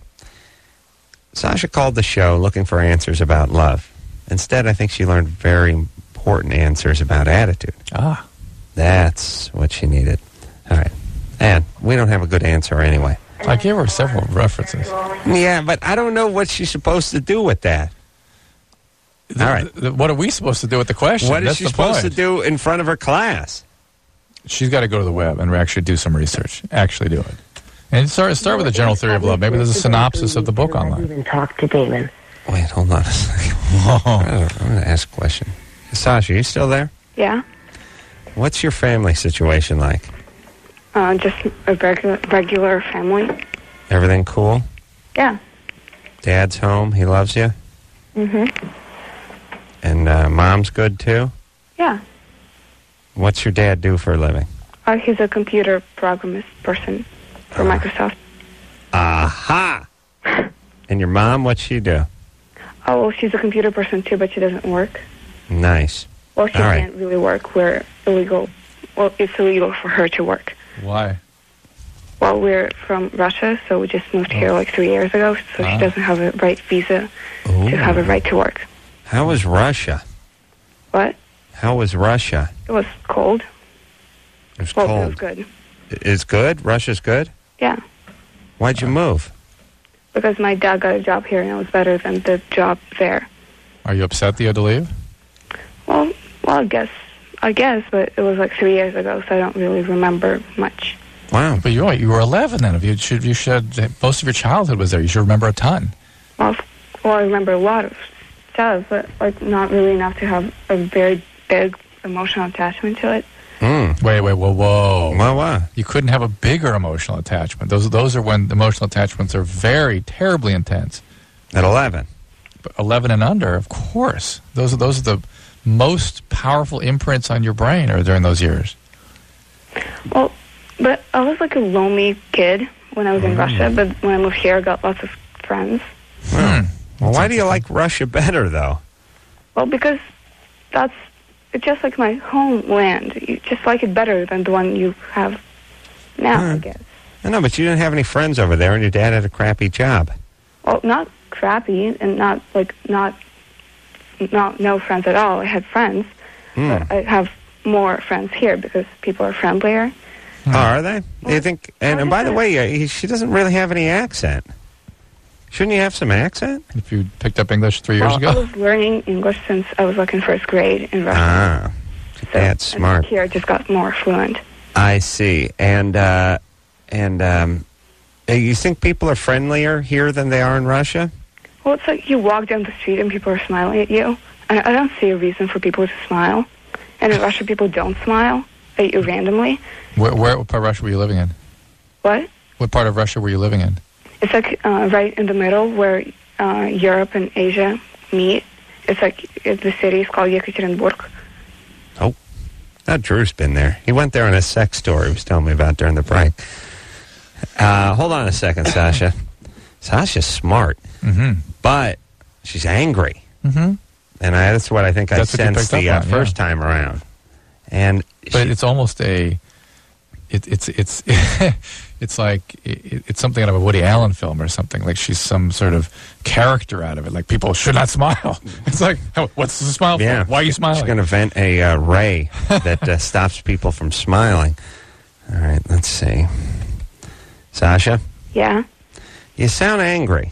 Sasha called the show looking for answers about love. Instead, I think she learned very important answers about attitude. Ah. That's what she needed. All right. And we don't have a good answer anyway. I gave her several references. Yeah, but I don't know what she's supposed to do with that. All right. What are we supposed to do with the question? What is she supposed to do in front of her class? She's got to go to the web and actually do some research. Actually do it. And start with a general theory of love. Maybe there's a synopsis of the book online. Even talk to Damon. Wait, hold on a second. I'm going to ask a question. Sasha, you still there? Yeah? What's your family situation like? Just a regular family. Everything cool? Yeah. Dad's home? He loves you? Mm-hmm. And Mom's good, too? Yeah. What's your dad do for a living? He's a computer programmist person for Microsoft. Aha! And your mom, what's she do? Oh, well, she's a computer person, too, but she doesn't work. Nice. Well, she can't really work. We're illegal. Well, it's illegal for her to work. Why? Well, we're from Russia, so we just moved here 3 years ago, so she doesn't have a right visa to have a right to work. How was Russia? What? How was Russia? It was cold. It was cold. It was good. It's good? Russia's good? Yeah. Why'd you move? because my dad got a job here and it was better than the job there. Are you upset that you had to leave? Well, I guess, but it was like 3 years ago, so I don't really remember much. Wow, but you were 11 then. You should most of your childhood was there. You should remember a ton. Well, I remember a lot of stuff, but like not really enough to have a very big emotional attachment to it. Wait, whoa. What? You couldn't have a bigger emotional attachment. Those are when emotional attachments are very terribly intense. At 11. But 11 and under, of course. Those are the most powerful imprints on your brain are during those years. Well, but I was like a lonely kid when I was in Russia, but when I moved here, I got lots of friends. Well, why do you like Russia better, though? Well, because it's just like my homeland. You just like it better than the one you have now, I guess. I know, but you didn't have any friends over there, and your dad had a crappy job. Well, not crappy, and not no friends at all. I had friends, but I have more friends here because people are friendlier. Oh, are they? Do you think? And by the way, she doesn't really have any accent. Shouldn't you have some accent? If you picked up English 3 years ago? I was learning English since I was like in first grade in Russia. That's smart. Here I just got more fluent. I see. And you think people are friendlier here than they are in Russia? Well, it's like you walk down the street and people are smiling at you. And I don't see a reason for people to smile. And in Russia, people don't smile at you randomly. What part of Russia were you living in? What? What part of Russia were you living in? It's like right in the middle where Europe and Asia meet. It's like the city is called Yekaterinburg. Oh, now Drew's been there. He went there on a sex story he was telling me about during the break. Hold on a second, Sasha. Sasha's smart, but she's angry. And that's what I think I sensed the first time around. But it's almost it's like it's something out of a Woody Allen film or something. Like she's some sort of character out of it. Like people should not smile. It's like, what's the smile for? Why are you smiling? She's going to vent a ray that stops people from smiling. All right, let's see. Sasha? Yeah? You sound angry.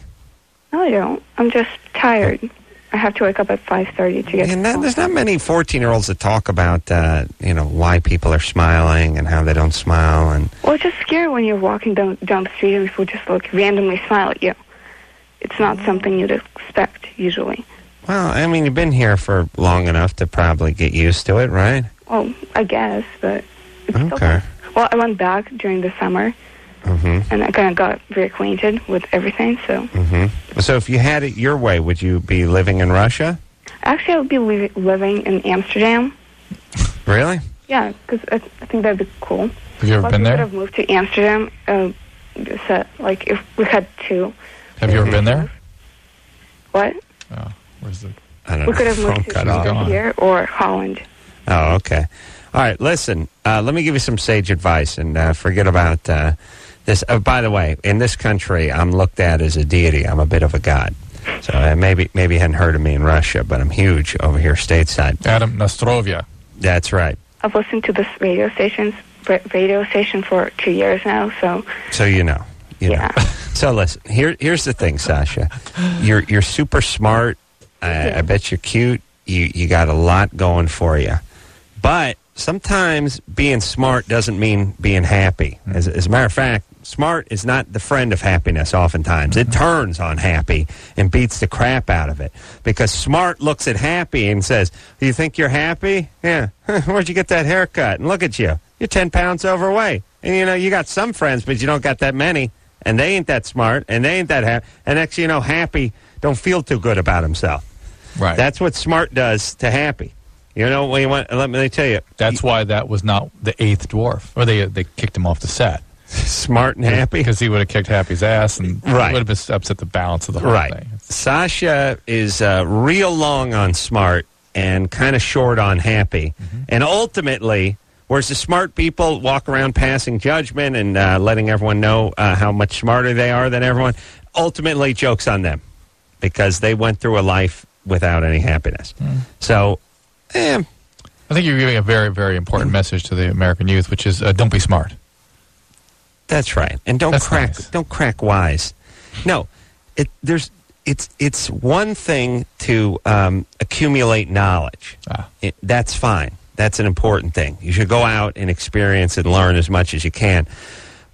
No, I don't. I'm just tired. I have to wake up at 5:30 to get. And there's not many 14-year-olds that talk about why people are smiling and how they don't smile. And well, it's just scary when you're walking down the street and people just randomly smile at you. It's not something you'd expect usually. Well, I mean, you've been here for long enough to probably get used to it, right? Well, I guess, but it's okay. Well, I went back during the summer. And I kind of got reacquainted with everything, so... So if you had it your way, would you be living in Russia? Actually, I would be living in Amsterdam. Really? Yeah, because I think that'd be cool. Have you ever been there? We could have moved to Amsterdam, if we had to. Have you ever been there? What? Oh, where's the... I don't know. We could have moved to either here or Holland. Oh, okay. All right, listen, let me give you some sage advice, and forget about... this. By the way, in this country, I'm looked at as a deity. I'm a bit of a god. So maybe you hadn't heard of me in Russia, but I'm huge over here stateside. Adam Nostrovia. That's right. I've listened to this radio station for 2 years now, so... So you know. So listen, here's the thing, Sasha. You're super smart. I bet you're cute. You got a lot going for you. But sometimes being smart doesn't mean being happy. As a matter of fact, smart is not the friend of happiness oftentimes. It turns on happy and beats the crap out of it. Because smart looks at happy and says, "You think you're happy? Yeah. Where'd you get that haircut? And look at you. You're 10 pounds overweight. And, you got some friends, but you don't got that many. And they ain't that smart, and they ain't that happy. And next you know, happy don't feel too good about himself." Right. That's what smart does to happy. You know what you want? Let me tell you. That's why that was not the eighth dwarf, or they kicked him off the set. Smart and happy, because he would have kicked Happy's ass and would have upset the balance of the whole thing. Sasha is real long on smart and kind of short on happy, and ultimately, whereas the smart people walk around passing judgment and letting everyone know how much smarter they are than everyone, ultimately jokes on them because they went through a life without any happiness. So. I think you're giving a very, very important message to the American youth, which is don't be smart. That's right, and don't crack wise. No, It's one thing to accumulate knowledge. That's fine. That's an important thing. You should go out and experience and learn as much as you can.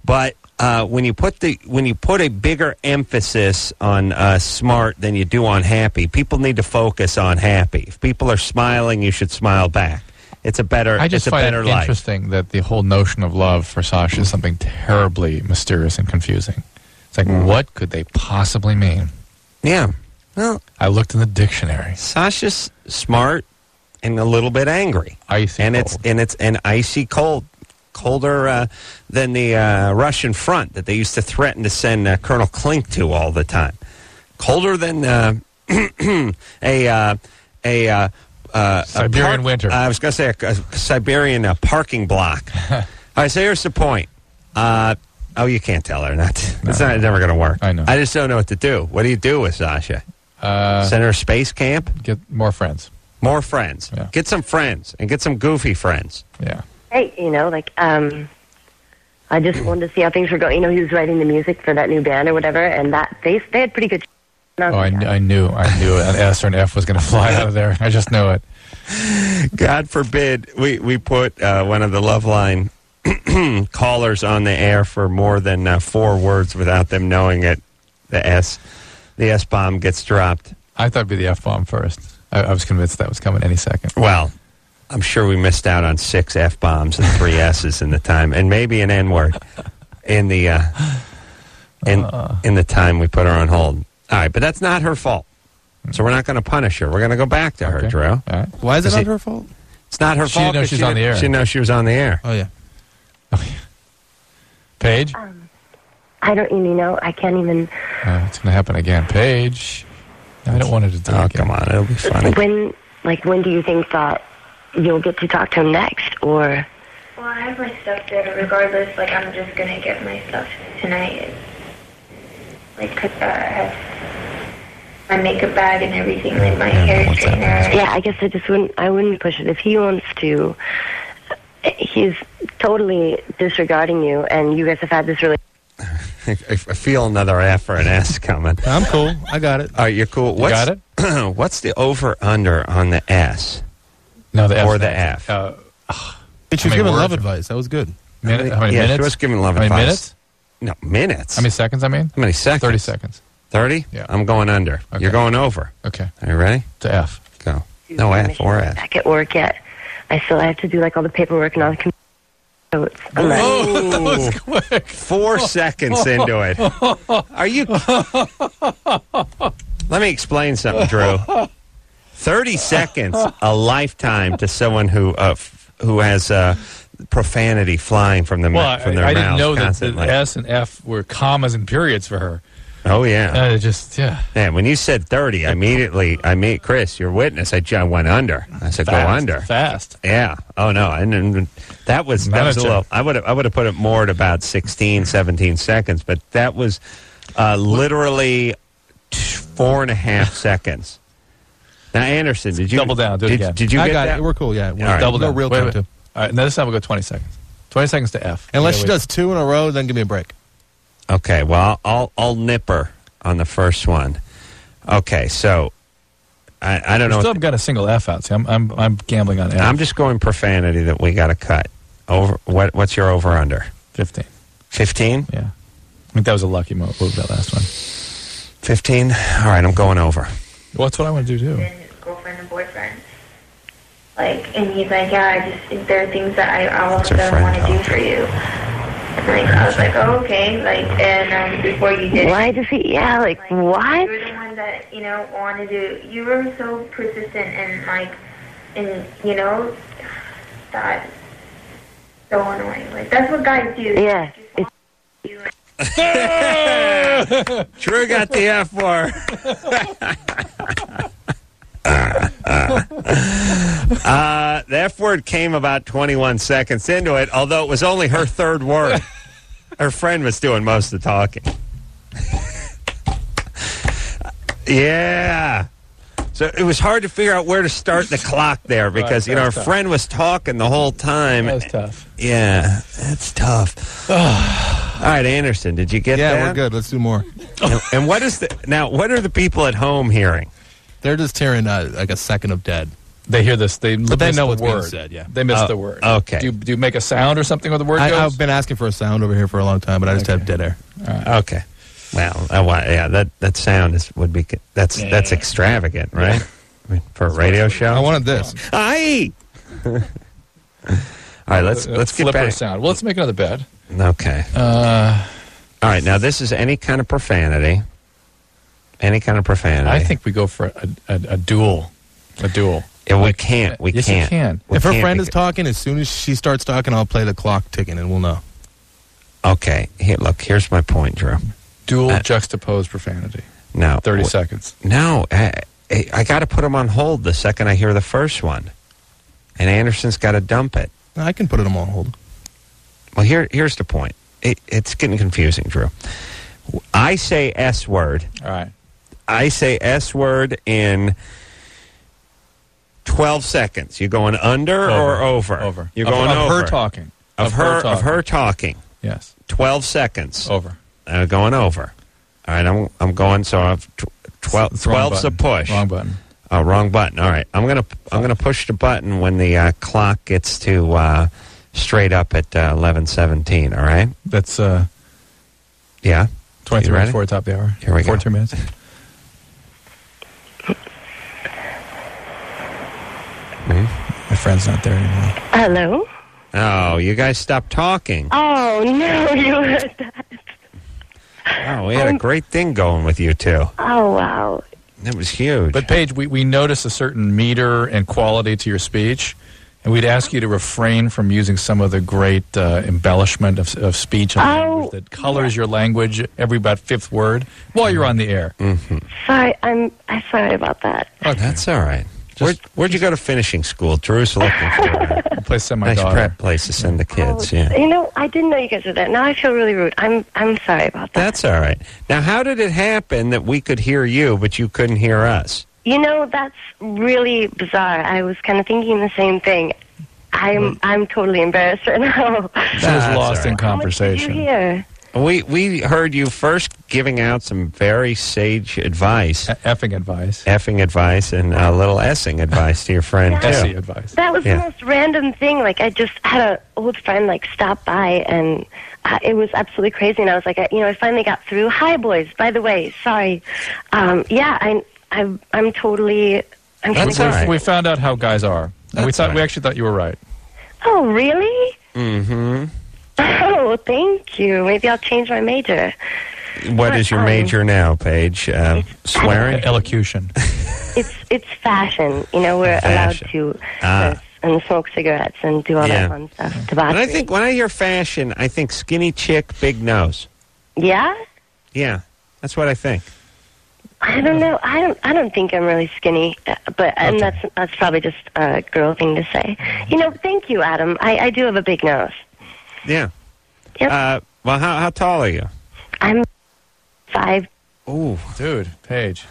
But when you put a bigger emphasis on smart than you do on happy, people need to focus on happy. If people are smiling, you should smile back. It's a better. I just find it interesting that the whole notion of love for Sasha is something terribly mysterious and confusing. It's like, what could they possibly mean? Yeah. Well, I looked in the dictionary. Sasha's smart and a little bit angry. Icy cold. It's an icy cold. Colder than the Russian front that they used to threaten to send Colonel Klink to all the time. Colder than Siberian winter. I was going to say a Siberian parking block. All right, so here's the point. You can't tell her. It's never going to work. I know. I just don't know what to do. What do you do with Sasha? Send her to space camp? Get more friends. More friends. Yeah. Get some friends and get some goofy friends. Yeah. Hey, I just wanted to see how things were going. He was writing the music for that new band or whatever, and that they had pretty good. I knew an S or an F was going to fly out of there. I just knew it. God forbid we put one of the Loveline callers on the air for more than 4 words without them knowing it. The S bomb gets dropped. I thought it'd be the F bomb first. I was convinced that was coming any second. Well, I'm sure we missed out on 6 F bombs and 3 S's in the time, and maybe an N word in the in the time we put her on hold. All right, but that's not her fault. So we're not going to punish her. We're going to go back to her, Drew. All right. Why is it not her fault? It's not her fault. She didn't know she's on the air. She didn't know she was on the air. Oh, yeah. Paige? I don't even know. I can't even. It's going to happen again. Paige. I don't want it to do it again. Come on. It'll be funny. When do you think that you'll get to talk to him next, or? Well, I have my stuff there regardless. I'm just going to get my stuff tonight. Cause I have my makeup bag and everything, my hair straightener. Yeah, I guess I wouldn't push it. If he wants to, he's totally disregarding you, and you guys have had this really. I feel another F or an S coming. I'm cool. I got it. All right, you're cool. You got it? What's the over-under on the S? No, the F. Or the F. She was giving love advice. That was good. How many minutes? Yeah, she was giving love advice. How many minutes? No, minutes. How many seconds, How many seconds? 30 seconds. 30? Yeah. I'm going under. Okay. You're going over. Okay. Are you ready? To F. Go. No F or S. Back at work yet. I still have to do all the paperwork and all the computer. So that was quick. 4 seconds into it. Are you? Let me explain something, Drew. 30 seconds, a lifetime to someone who has profanity flying from their mouth. I didn't know constantly. That the S and F were commas and periods for her. Oh, yeah. Yeah, when you said 30, Chris, your witness, I went under. I said, fast, go under. Fast. Yeah. Oh, no. And that was a little, I would have put it more at about 16, 17 seconds, but that was literally 4.5 seconds. Now, Anderson, did you... Double down. Do it again. Did you get that? It. We're cool, yeah. Right. Double down. Real time, too. All right, now this time we'll go 20 seconds. 20 seconds to F. Unless she does 2 in a row, then give me a break. Okay, well, I'll nip her on the first one. Okay, so I don't know. Still haven't got a single F out. See, I'm gambling on F. I'm just going profanity that we got to cut. What's your over under? 15. 15? Yeah. I think that was a lucky move, that last one. 15? All right, I'm going over. Well, that's what I want to do, too. His girlfriend and boyfriend. And he's like, yeah, there are things that I also want to do for you. I was like, oh, okay. And before you did. Why does he? Yeah, what? You were the one that wanted to. You were so persistent and that so annoying. That's what guys do. Yeah. Drew got the F word. The F word came about 21 seconds into it, although it was only her third word. Her friend was doing most of the talking. Yeah. So it was hard to figure out where to start the clock there because, her friend was talking the whole time. That was tough. Yeah, that's tough. All right, Anderson, did you get that? Yeah, we're good. Let's do more. And what is what are the people at home hearing? They're just hearing like a second of dead. They hear this. But they know the what's being word. said, yeah. They miss the word. Okay. Do you make a sound or something where the word goes? I've been asking for a sound over here for a long time, but I just have dead air. Okay. Well, that sound that's extravagant, right? I mean, for a radio show. I wanted this. Aye. All right, let's get flipper back. sound. Well, let's make another bed. Okay. All right, now this is any kind of profanity. Any kind of profanity. I think we go for a duel. A duel. Yeah, we can't. We yes, can't. you can. If her friend is talking, as soon as she starts talking, I'll play the clock ticking, and we'll know. Okay. Here's my point, Drew. Dual juxtaposed profanity. No. 30 seconds. No. I got to put them on hold the second I hear the first one. And Anderson's got to dump it. I can put them on hold. Well, here's the point. It's getting confusing, Drew. I say S word. All right. I say S word in 12 seconds. You going under or over? Over. You're going over. Of her talking. Of her talking. Yes. 12 seconds. Over. Going over. All right, I'm going. So I've 12's a push. Wrong button. Oh, wrong button. All right, I'm gonna push the button when the clock gets to straight up at 11:17. All right. That's yeah. 23 minutes before the top of the hour. Here we go. 42 minutes. My friend's not there anymore. Hello? Oh, you guys stopped talking. Oh, no, you heard that. Oh, we had a great thing going with you two. Oh, wow. That was huge. But, Paige, we notice a certain meter and quality to your speech, and we'd ask you to refrain from using some of the great embellishment of speech and language that colors your language every about fifth word while you're on the air. Mm-hmm. Sorry, I'm sorry about that. Oh, that's all right. Where'd you go to finishing school? Drew's looking for a place to send my nice daughter. prep place to send the kids. Yeah. You know, I didn't know you guys were there. Now I feel really rude. I'm sorry about that. That's all right. Now, how did it happen that we could hear you, but you couldn't hear us? You know, that's really bizarre. I was kind of thinking the same thing. I'm totally embarrassed right now. She was lost in conversation. How much did you hear? We heard you first giving out some very sage advice. Effing advice. Effing advice and a little essing advice to your friend, too. Essing advice. That was the most random thing. Like, I just had an old friend, like, stop by, and it was absolutely crazy. And I was like, I finally got through. Hi, boys. By the way, sorry. I'm totally... That's all right. We found out how guys are. And we actually thought you were right. Oh, really? Mm-hmm. Oh, thank you. Maybe I'll change my major. What is your major now, Paige? Swearing? Elocution. It's fashion. You know, we're allowed to and smoke cigarettes and do all that fun stuff. And I think when I hear fashion, I think skinny chick, big nose. Yeah? Yeah, that's what I think. I don't know. I don't think I'm really skinny, but and that's probably just a girl thing to say. You know, thank you, Adam. I do have a big nose. Yeah. Yep. Well, how tall are you? I'm 5. Ooh, dude, Paige.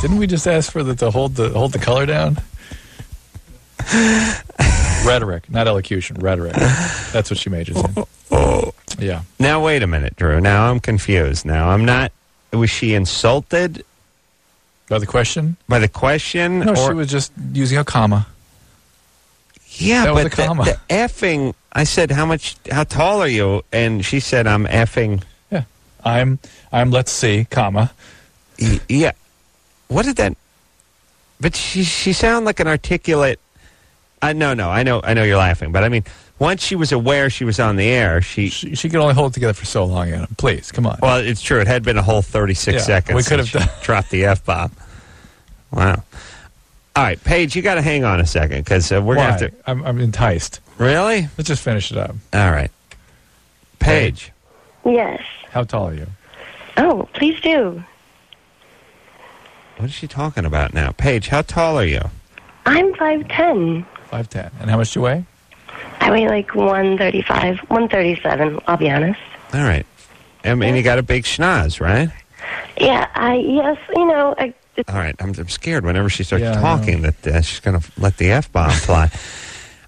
Didn't we just ask for to hold the color down? Rhetoric, not elocution. Rhetoric. That's what she majors in. Yeah. Now wait a minute, Drew. Now I'm confused. Now I'm not. Was she insulted by the question? By the question? No, she was just using a comma. Yeah, that but was a comma. The effing. I said, how tall are you? And she said, I'm effing. Yeah, I'm. Let's see, comma. Yeah. What did that? But she sounded like an articulate. No. I know you're laughing, but I mean, once she was aware she was on the air, she could only hold it together for so long, Adam. Please, come on. Well, it's true. It had been a whole 36 seconds. We could have dropped the F-bomb. Wow. All right, Paige, you got to hang on a second because we're going to have to. I'm enticed. Really? Let's just finish it up. All right. Paige. Yes. How tall are you? Oh, please do. What is she talking about now? Paige, how tall are you? I'm 5'10". 5'10". And how much do you weigh? I weigh like 135, 137, I'll be honest. All right. And you got a big schnoz, right? Yeah, yes, you know. All right, I'm scared whenever she starts talking that she's going to let the F-bomb fly.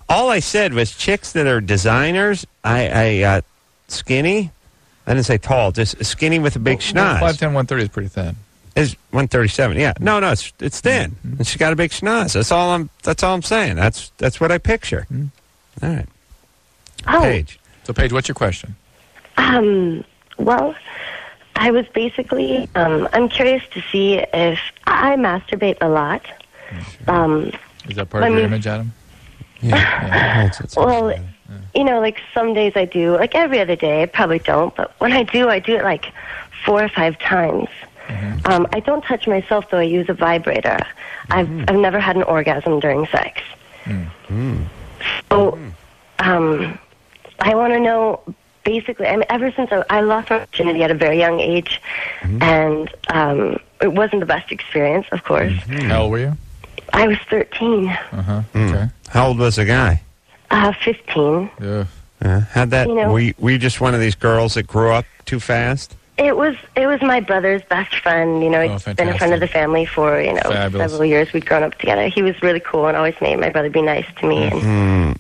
All I said was chicks that are designers, I skinny. I didn't say tall, just skinny with a big schnoz. 5'10", 130 is pretty thin. Is 137? Yeah. No, it's thin, Mm-hmm. and she's got a big schnoz. That's all I'm saying. That's what I picture. Mm-hmm. All right. Oh. Paige. So, Paige, what's your question? Well, I was basically, I'm curious to see if I masturbate a lot. Is that part of your image, Adam? Yeah. Well, like some days I do, like every other day, I probably don't, but when I do it like 4 or 5 times. Mm-hmm. I don't touch myself, though. I use a vibrator. I've never had an orgasm during sex. So, I want to know, basically, I mean, ever since I lost my virginity at a very young age, and it wasn't the best experience, of course. How old were you? I was 13. Okay. How old was the guy? 15. Yeah. How'd that? Were you just one of these girls that grew up too fast? It was my brother's best friend. He'd been a friend of the family for Fabulous. several years. We'd grown up together. He was really cool and always made my brother be nice to me. And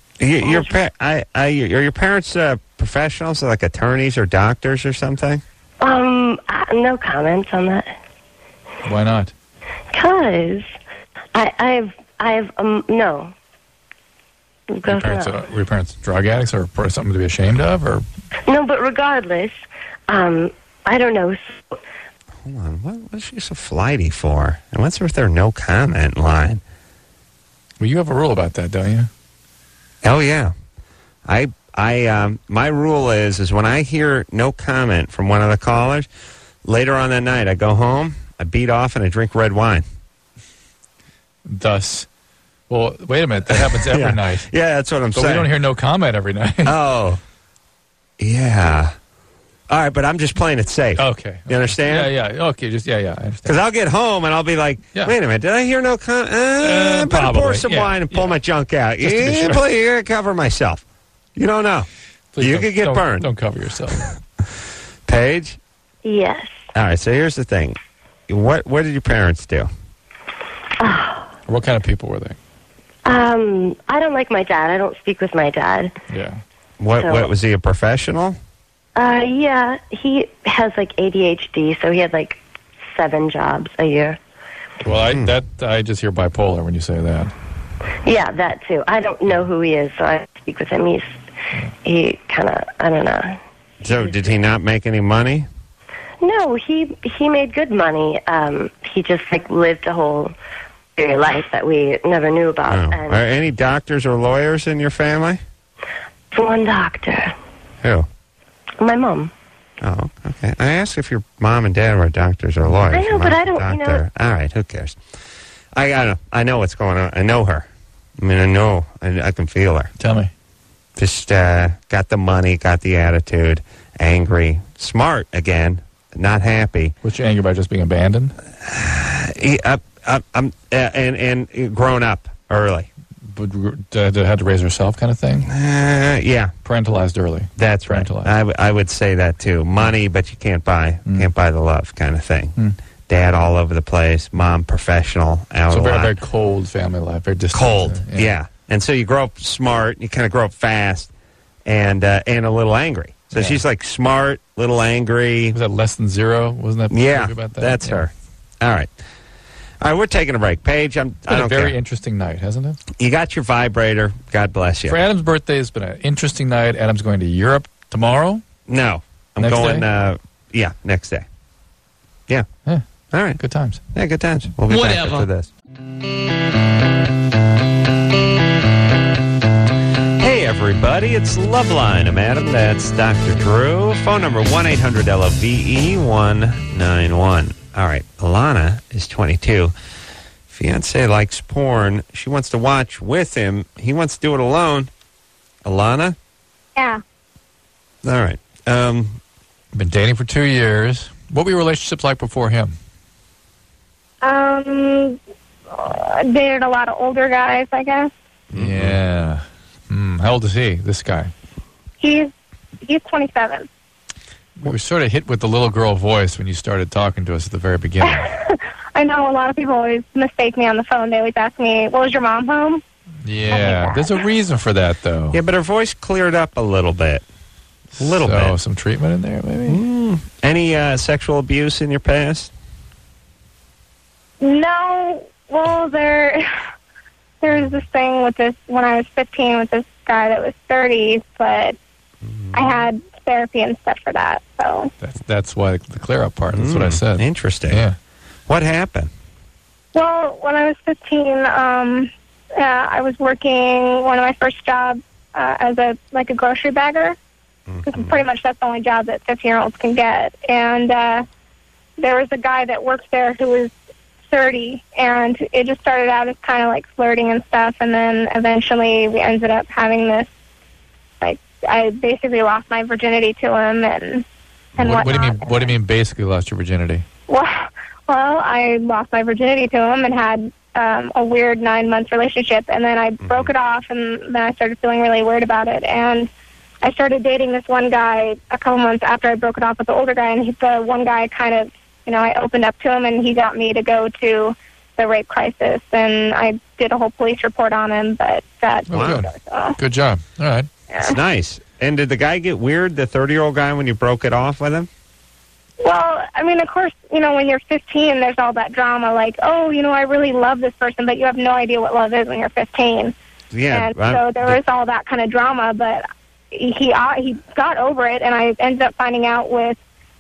Are your parents professionals, like attorneys or doctors or something? No comments on that. Why not? Because I've no. Were your parents drug addicts or something to be ashamed of, or? No, but regardless, I don't know. Hold on, what's she so flighty for? And what's with their no comment line? Well, you have a rule about that, don't you? Oh yeah, my rule is when I hear no comment from one of the callers, later on that night I go home, I beat off, and I drink red wine. Thus, well, wait a minute, that happens every night. Yeah, that's what I'm saying. But we don't hear no comment every night. Oh, yeah. All right, but I'm just playing it safe. Okay. You understand? Yeah. Okay, I understand. Because I'll get home and I'll be like, wait a minute, did I hear no comment? Better probably, pour some wine and pull my junk out. Just to be sure. Please, you gotta cover myself. You don't know. Please you could get burned. Don't cover yourself. Paige? Yes. All right, so here's the thing. What did your parents do? What kind of people were they? I don't like my dad. I don't speak with my dad. Yeah. What was he, a professional? Yeah, he has like ADHD, so he had like 7 jobs a year. Well, I just hear bipolar when you say that. Yeah, that too. I don't know who he is, so I speak with him. He kind of, I don't know. So did he not make any money? No, he made good money. He just like lived a whole life that we never knew about. Oh. Are any doctors or lawyers in your family? One doctor. Who? My mom. Oh, okay. I asked if your mom and dad were doctors or lawyers. I know, Your but mom's I a don't, doctor. All right, who cares? I know what's going on. I know her. I mean, I can feel her. Tell me. Just got the money, got the attitude, angry, smart again, not happy. Was she angry by just being abandoned? And grown up early. But had to raise herself, kind of thing. Yeah, parentalized early. That's right. I would say that too. Money, but you can't buy the love, kind of thing. Dad all over the place. Mom professional. Out So a lot. very cold family life. Very distant. Cold. Yeah. And so you grow up smart. You kind of grow up fast, and a little angry. So she's like smart, little angry. Was that less than 0? Wasn't that? Yeah, about that? that's her. All right. All right, we're taking a break. Paige, I It's don't been a very care. interesting night, hasn't it? You got your vibrator. God bless you. For Adam's birthday, it's been an interesting night. Adam's going to Europe tomorrow. No, I'm Next going. day? Next day. Yeah. Yeah. All right. Good times. Yeah, good times. We'll be back after this. Hey, everybody. It's Loveline. I'm Adam. That's Dr. Drew. Phone number 1-800-LOVE-191. All right. Alana is 22. Fiance likes porn. She wants to watch with him. He wants to do it alone. Alana? Yeah. All right. Been dating for 2 years. What were your relationships like before him? Dated a lot of older guys, I guess. Yeah. How old is he, this guy? He's 27. We were sort of hit with the little girl voice when you started talking to us at the very beginning. I know a lot of people always mistake me on the phone. They always ask me, well, is your mom home? Yeah. There's a reason for that, though. Yeah, but her voice cleared up a little bit. A little bit. Some treatment in there, maybe? Any sexual abuse in your past? No. Well, there's this thing with this when I was 15 with this guy that was 30, but I had therapy and stuff for that. So that's why the clear up part. That's what I said. Interesting. Yeah. What happened? Well, when I was 15, I was working one of my first jobs as a grocery bagger. Because pretty much that's the only job that 15-year-olds can get. And there was a guy that worked there who was 30, and it just started out as kind of like flirting and stuff, and then eventually we ended up having this, like, I basically lost my virginity to him and what do you mean? What do you mean basically lost your virginity? Well, I lost my virginity to him and had a weird 9-month relationship, and then I broke it off, and then I started feeling really weird about it, and I started dating this one guy a couple months after I broke it off with the older guy, and the one guy kind of, I opened up to him, and he got me to go to the rape crisis, and I did a whole police report on him, but that... Good job. All right. That's nice. And did the guy get weird, the 30-year-old guy, when you broke it off with him? Well, I mean, of course, when you're 15, there's all that drama, like, oh, I really love this person, but you have no idea what love is when you're 15. Yeah. And so there was all that kind of drama, but he got over it, and I ended up finding out with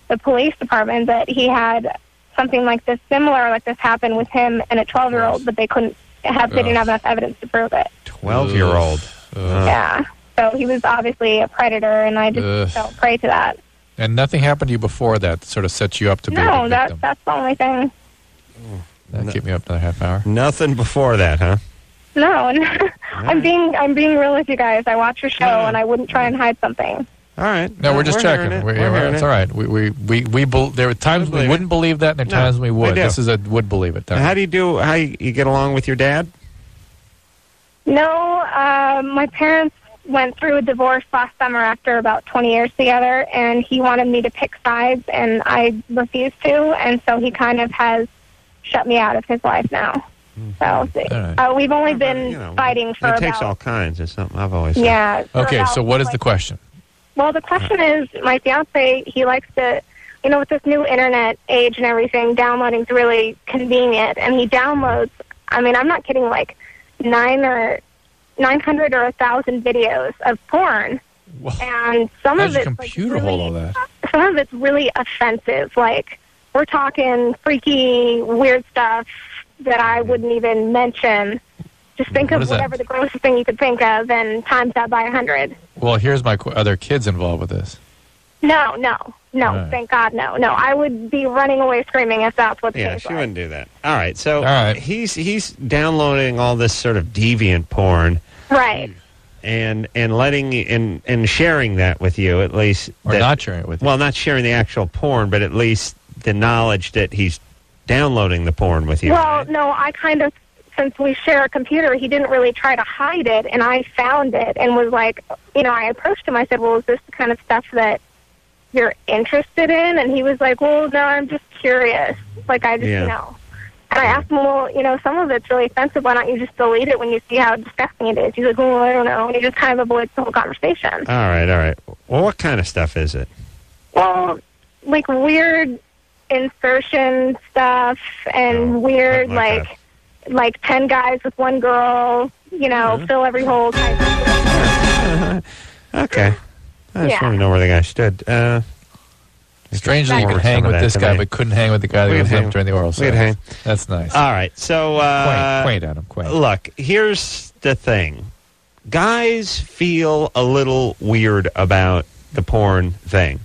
the police department that he had something like this similar, like this happened with him and a 12-year-old, but they didn't have enough evidence to prove it. 12-year-old. Yeah. So he was obviously a predator, and I just fell prey to that. And nothing happened to you before that sort of set you up to be a victim? No, that's the only thing. That'll keep me up another half hour. Nothing before that, huh? No, and I'm being real with you guys. I watch your show, and I wouldn't try and hide something. All right. No, we're just checking. It's all right. There are times we wouldn't believe that, and there are times we would. This is a would believe it. How do you get along with your dad? No, my parents went through a divorce last summer after about 20 years together, and he wanted me to pick sides, and I refused to, and so he kind of has shut me out of his life now. So we've only been fighting for It takes all kinds. It's something I've always said. Yeah. Okay, so what is the question? Well, the question is, my fiance, he likes to, with this new internet age and everything, downloading's really convenient, and he downloads, I'm not kidding, like 900 or 1,000 videos of porn. Whoa. And some How's of your it's computer hold all that? Some of it's really offensive. Like, we're talking freaky, weird stuff that I wouldn't even mention. Just think of whatever the grossest thing you could think of and times that by 100. Well, here's my are there kids involved with this? No. Right. Thank God, no. I would be running away screaming if that's what the case she was. wouldn't do that. All right, so he's downloading all this sort of deviant porn. Right. And letting and sharing that with you, at least. Or not sharing it with you. Well, not sharing the actual porn, but at least the knowledge that he's downloading the porn with you. Well, right? no, I kind of, since we share a computer, he didn't really try to hide it, and I found it and was like, I approached him. I said, well, is this the kind of stuff that you're interested in? And he was like, well, no, I'm just curious. Like, I just, And I asked him, well, some of it's really offensive. Why don't you just delete it when you see how disgusting it is? He's like, well, I don't know. And he just kind of avoids the whole conversation. All right. Well, what kind of stuff is it? Well, like weird insertion stuff and weird, like 10 guys with one girl, fill every hole type of Okay. I just want to know where the guy stood. Strangely, you could hang with this guy, but couldn't hang with the guy that was him during the oral sex. Hang. That's nice. All right, so... quaint, Adam, quaint. Look, here's the thing. Guys feel a little weird about the porn thing.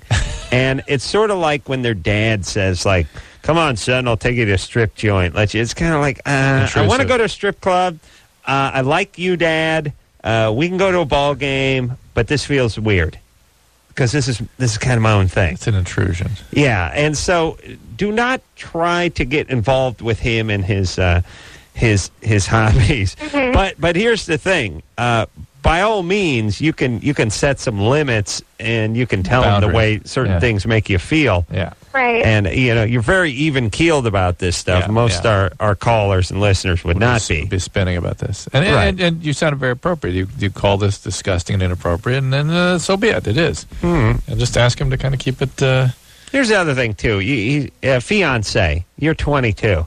And it's sort of like when their dad says, like, come on, son, I'll take you to a strip joint. It's kind of like, I want to go to a strip club. I like you, Dad. We can go to a ball game, but this feels weird. Because this is kind of my own thing. It's an intrusion. Yeah, and so do not try to get involved with him and his hobbies. Mm-hmm. But here's the thing: by all means, you can set some limits, and you can tell them the way certain things make you feel. Yeah. Right. And, you're very even-keeled about this stuff. Most our callers and listeners would not be spinning about this. And you sounded very appropriate. You call this disgusting and inappropriate, and then so be it. It is. And just ask him to kind of keep it... Here's the other thing, too. Fiancé, you're 22.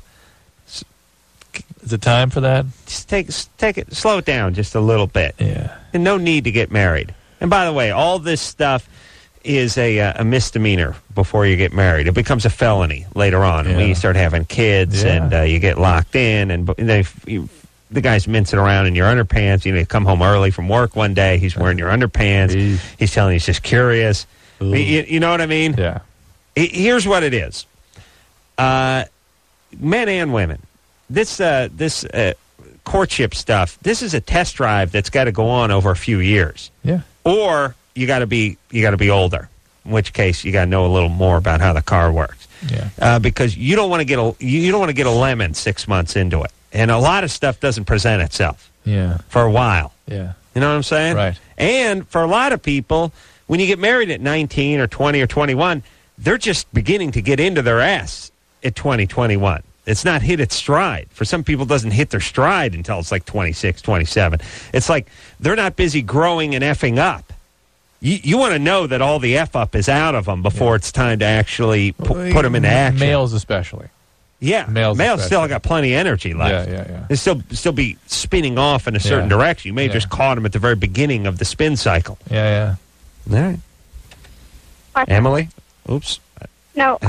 Is it time for that? Just take it, slow it down just a little bit. Yeah. And no need to get married. And by the way, all this stuff is a misdemeanor before you get married. It becomes a felony later on when you start having kids and you get locked in. And the guy's mincing around in your underpants. You come home early from work one day. He's wearing your underpants. He's telling you he's just curious. You know what I mean? Yeah. Here's what it is. Men and women. This courtship stuff, this is a test drive that's got to go on over a few years. Yeah. Or you got to be older, in which case you got to know a little more about how the car works. Yeah. Because you don't want to get a lemon 6 months into it, and a lot of stuff doesn't present itself. Yeah. For a while. Yeah. You know what I'm saying? Right. And for a lot of people, when you get married at 19 or 20 or 21, they're just beginning to get into their ass at 2021. It's not hit its stride. For some people, it doesn't hit their stride until it's like 26, 27. It's like they're not busy growing and effing up. You want to know that all the F up is out of them before it's time to actually put them into action. Males especially. Yeah, males still got plenty of energy left. Yeah. They still be spinning off in a certain direction. You may have just caught them at the very beginning of the spin cycle. Yeah. All right. Emily? Oops. No.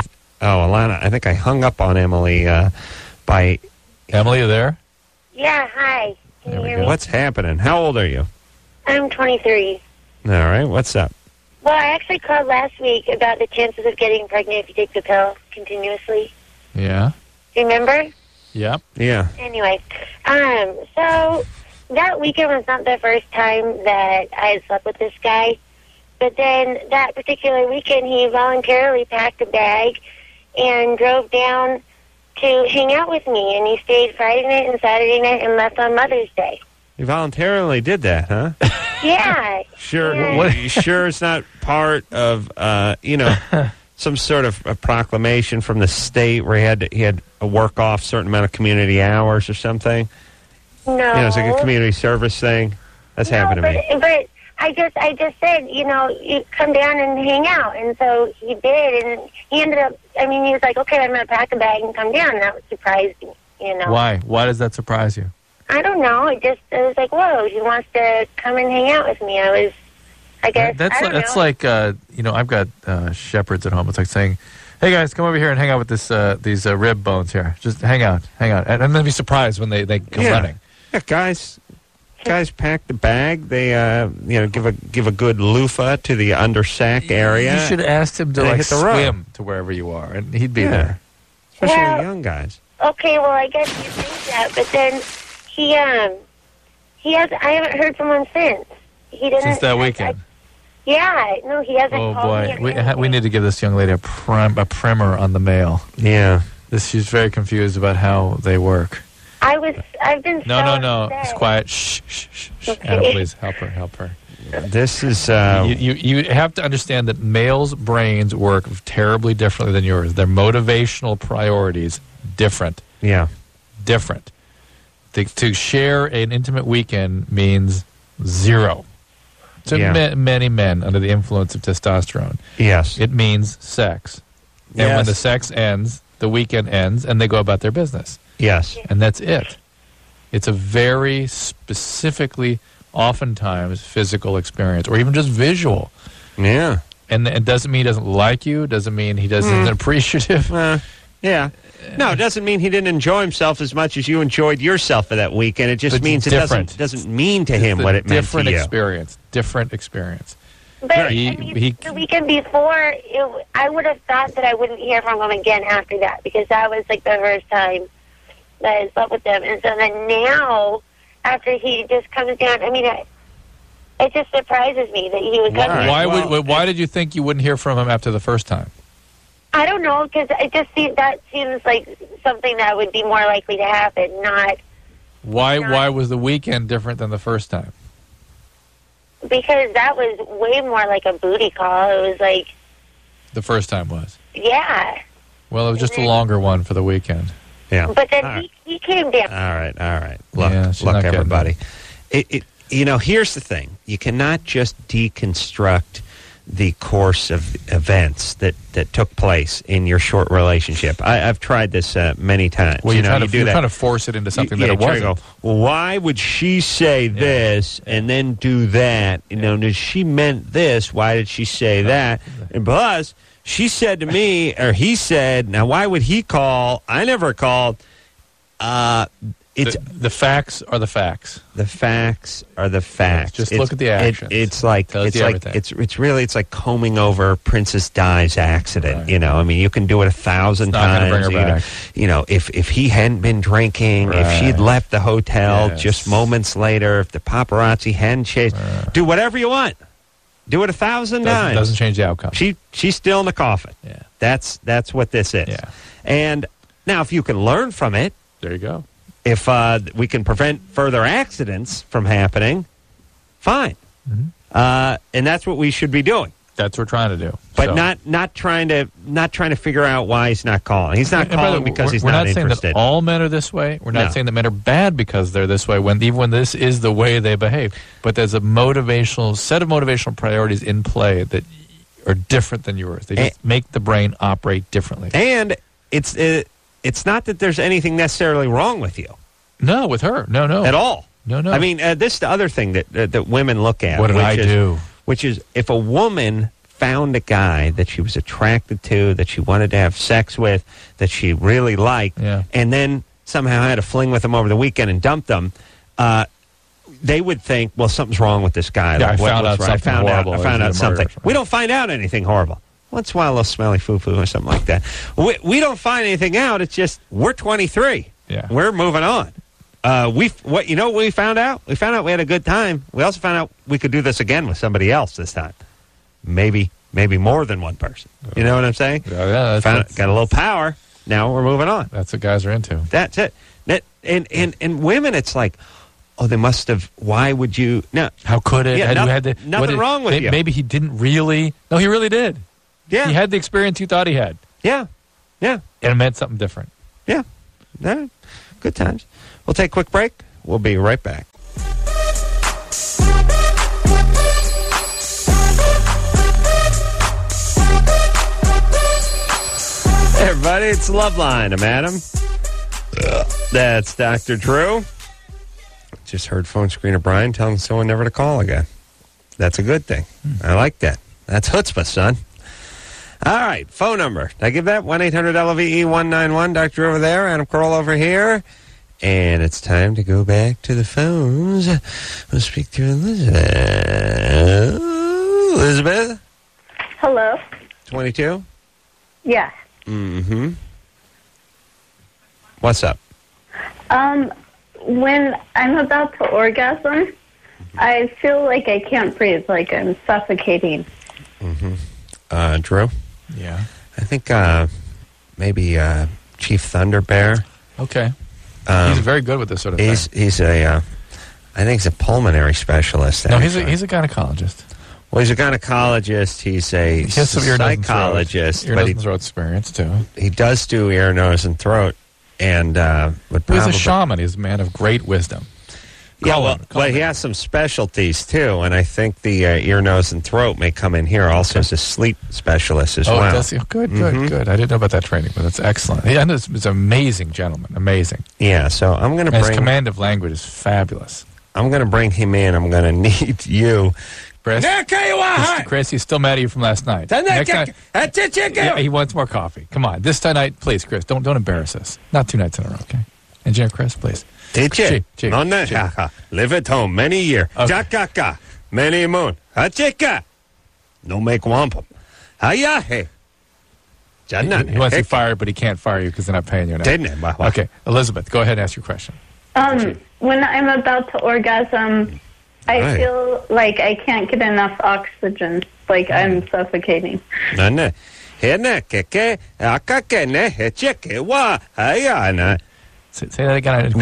Oh, Alana, I think I hung up on Emily by... Emily, you there? Yeah, hi. Can you hear me? What's happening? How old are you? I'm 23. All right, what's up? Well, I actually called last week about the chances of getting pregnant if you take the pill continuously. Yeah. Remember? Yep. Yeah. Anyway, so that weekend was not the first time that I had slept with this guy. But then that particular weekend, he voluntarily packed a bag and drove down to hang out with me. And he stayed Friday night and Saturday night and left on Mother's Day. You voluntarily did that, huh? Yeah. Sure. Yeah. What, you sure it's not part of, some sort of a proclamation from the state where he had to work off a certain amount of community hours or something? No. It's like a community service thing. That's happened to me. But I just said, you come down and hang out. And so he did, and he ended up, he was like, okay, I'm going to pack a bag and come down. And that surprised me, Why? Why does that surprise you? I don't know. It was like, whoa, he wants to come and hang out with me. I guess, That's like, I've got shepherds at home. It's like saying, hey, guys, come over here and hang out with these rib bones here. Just hang out. And then be surprised when they come running. Yeah, guys pack the bag. They give a good loofah to the undersack area. You should have asked him to swim to wherever you are, and he'd be there. Especially the young guys. Okay, well, I guess you think that, but then I haven't heard from him since. He didn't Since that weekend. He hasn't called me. We need to give this young lady a primer on the mail. Yeah, she's very confused about how they work. I've been No. It's quiet. Shh. Okay. Anna, please help her. This is you have to understand that males' brains work terribly differently than yours. Their motivational priorities different. Yeah, different. To share an intimate weekend means zero to many men under the influence of testosterone. Yes, it means sex, and when the sex ends, the weekend ends, and they go about their business. Yes. And that's it. It's a very specifically, oftentimes, physical experience, or even just visual. Yeah. And it doesn't mean he doesn't like you, doesn't mean he doesn't appreciative. Yeah. No, it doesn't mean he didn't enjoy himself as much as you enjoyed yourself for that weekend. It just means it doesn't mean to him what it meant to you. Different experience. But the weekend before, I would have thought that I wouldn't hear from him again after that, because that was like the first time that I slept with him. And so then now, after he just comes down, it just surprises me that he would come. Why did you think you wouldn't hear from him after the first time? I don't know, because that seems like something that would be more likely to happen. Why was the weekend different than the first time? because that was way more like a booty call. It was like... The first time was? Yeah. Well, it was just a longer one for the weekend. Yeah. But then he came down. All right. Look, everybody. Here's the thing. You cannot just deconstruct the course of events that took place in your short relationship. I've tried this many times. Well, you're trying to force it into something that it wasn't. Go, well, why would she say this and then do that? Does she meant this? Why did she say that? And plus, she said to me, or he said, now why would he call? I never called. The facts are the facts. The facts are the facts. Just look at the action. It's like combing over Princess Di's accident. Right. You can do it 1,000 times. Bring her back. If he hadn't been drinking, if she'd left the hotel just moments later, if the paparazzi hadn't chased, do whatever you want. Do it 1,000 times. Doesn't change the outcome. She's still in the coffin. Yeah. That's what this is. Yeah. And now, if you can learn from it, there you go. If we can prevent further accidents from happening, fine. Mm-hmm. And that's what we should be doing. That's what we're trying to do. But not trying to figure out why he's not calling. He's not calling because he's not interested. We're not saying that all men are this way. We're not saying that men are bad because they're this way, even when this is the way they behave. But there's a set of motivational priorities in play that are different than yours. They just make the brain operate differently. And it's not that there's anything necessarily wrong with you. No, with her. No. At all. No. This is the other thing that women look at. What did I do? Which is, if a woman found a guy that she was attracted to, that she wanted to have sex with, that she really liked, and then somehow had a fling with him over the weekend and dumped him, they would think, well, something's wrong with this guy. Yeah, I found out something. We don't find out anything horrible. Once in a while, a little smelly foo-foo or something like that. We don't find anything out. It's just, we're 23. Yeah. We're moving on. What we found out? We found out we had a good time. We also found out we could do this again with somebody else this time. Maybe more than one person. You know what I'm saying? Yeah, got a little power. Now we're moving on. That's what guys are into. That's it. And women, it's like, oh, they must have. Why would you? No. How could it? Yeah, nothing wrong with you. Maybe he didn't really. No, he really did. Yeah. He had the experience you thought he had. Yeah. And it meant something different. Yeah. Good times. We'll take a quick break. We'll be right back. Hey, everybody. It's Loveline. I'm Adam. That's Dr. Drew. Just heard phone screener Brian telling someone never to call again. That's a good thing. I like that. That's chutzpah, son. All right, phone number. Did I give that? 1-800-LOVE-191. Dr. over there, Adam Carolla over here. And it's time to go back to the phones. We'll speak to Elizabeth. Elizabeth? Hello? 22? Yes. Mm-hmm. What's up? When I'm about to orgasm, I feel like I can't breathe, like I'm suffocating. Mm-hmm. Drew? Yeah. I think maybe Chief Thunder Bear. Okay. He's very good with this sort of thing. I think he's a pulmonary specialist. No, he's a gynecologist. Well, he's a gynecologist. He's a psychologist. Ear, nose, and throat experience, too. He does do ear, nose, and throat. And he's a shaman. He's a man of great wisdom. But he has some specialties, too, and I think the ear, nose, and throat may come in here also as a sleep specialist as well. Oh, does he? Good. I didn't know about that training, but that's excellent. He's an amazing gentleman, amazing. Yeah, so I'm going to bring... His command of language is fabulous. I'm going to bring him in. I'm going to need you... Chris, he's still mad at you from last night. Next night, he wants more coffee. Come on. This tonight, please, Chris, don't embarrass us. Not 2 nights in a row, okay? Engineer Chris, please. Live at home many years. Jakaka, many moon. Hachika. No make wampum. Hayahe. He wants you fired, but he can't fire you because they're not paying you now. Okay, Elizabeth, go ahead and ask your question. When I'm about to orgasm, I feel like I can't get enough oxygen, like I'm suffocating. Say that again.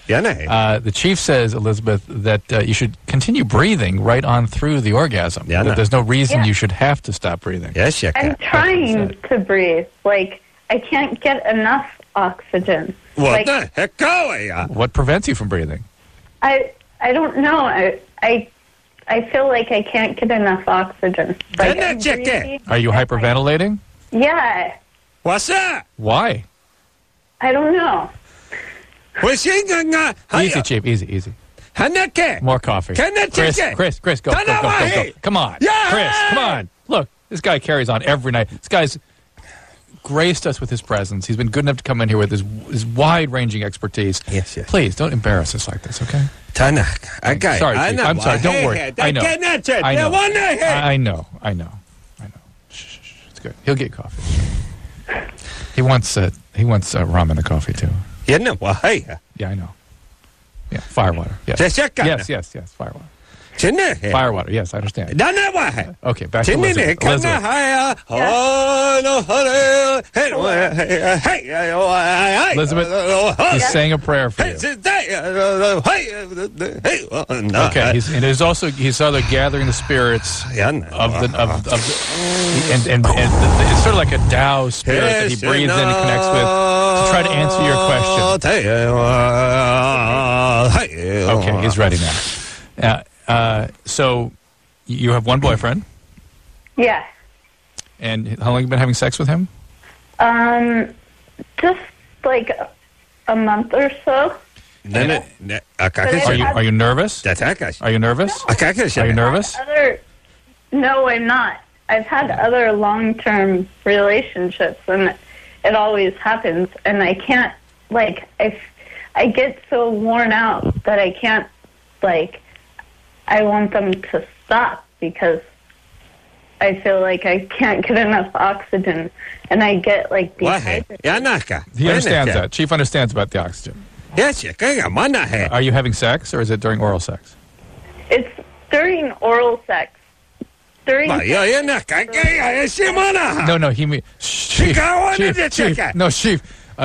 The chief says, Elizabeth, that you should continue breathing right on through the orgasm. That there's no reason you should have to stop breathing. Yes, you I'm trying to breathe. Like, I can't get enough oxygen. What the heck? What prevents you from breathing? I don't know. I feel like I can't get enough oxygen. Like, Are you hyperventilating? yeah. What's that? Why? I don't know. Easy, Chief. Easy. More coffee. Chris, go. Come on. Chris, come on. Look, this guy carries on every night. This guy's graced us with his presence. He's been good enough to come in here with his wide-ranging expertise. Yes. Please, don't embarrass us like this, okay? Sorry, Chief. I'm sorry. Don't worry. I know. Shh. It's good. He'll get coffee. He wants rum in the coffee, too. Yeah, I know. Yeah, firewater. Yes. Yes, firewater. Firewater, yes, I understand. Okay, back to Elizabeth. Elizabeth, he's saying a prayer for you. Okay, he's also gathering the spirits of the and it's sort of like a Tao spirit that he breathes in and connects with to try to answer your question. Okay, he's ready now. So you have one boyfriend? Yeah. And how long have you been having sex with him? Just like a month or so. Are you nervous? Are you nervous? Are you nervous? No, I'm not. I've had other long-term relationships, and it always happens. And I can't, like, I get so worn out that I can't, like, I want them to stop because I feel like I can't get enough oxygen, and I get, like, dehydrated. He understands that. Chief understands about the oxygen. Are you having sex, or is it during oral sex? It's during oral sex. No, Chief.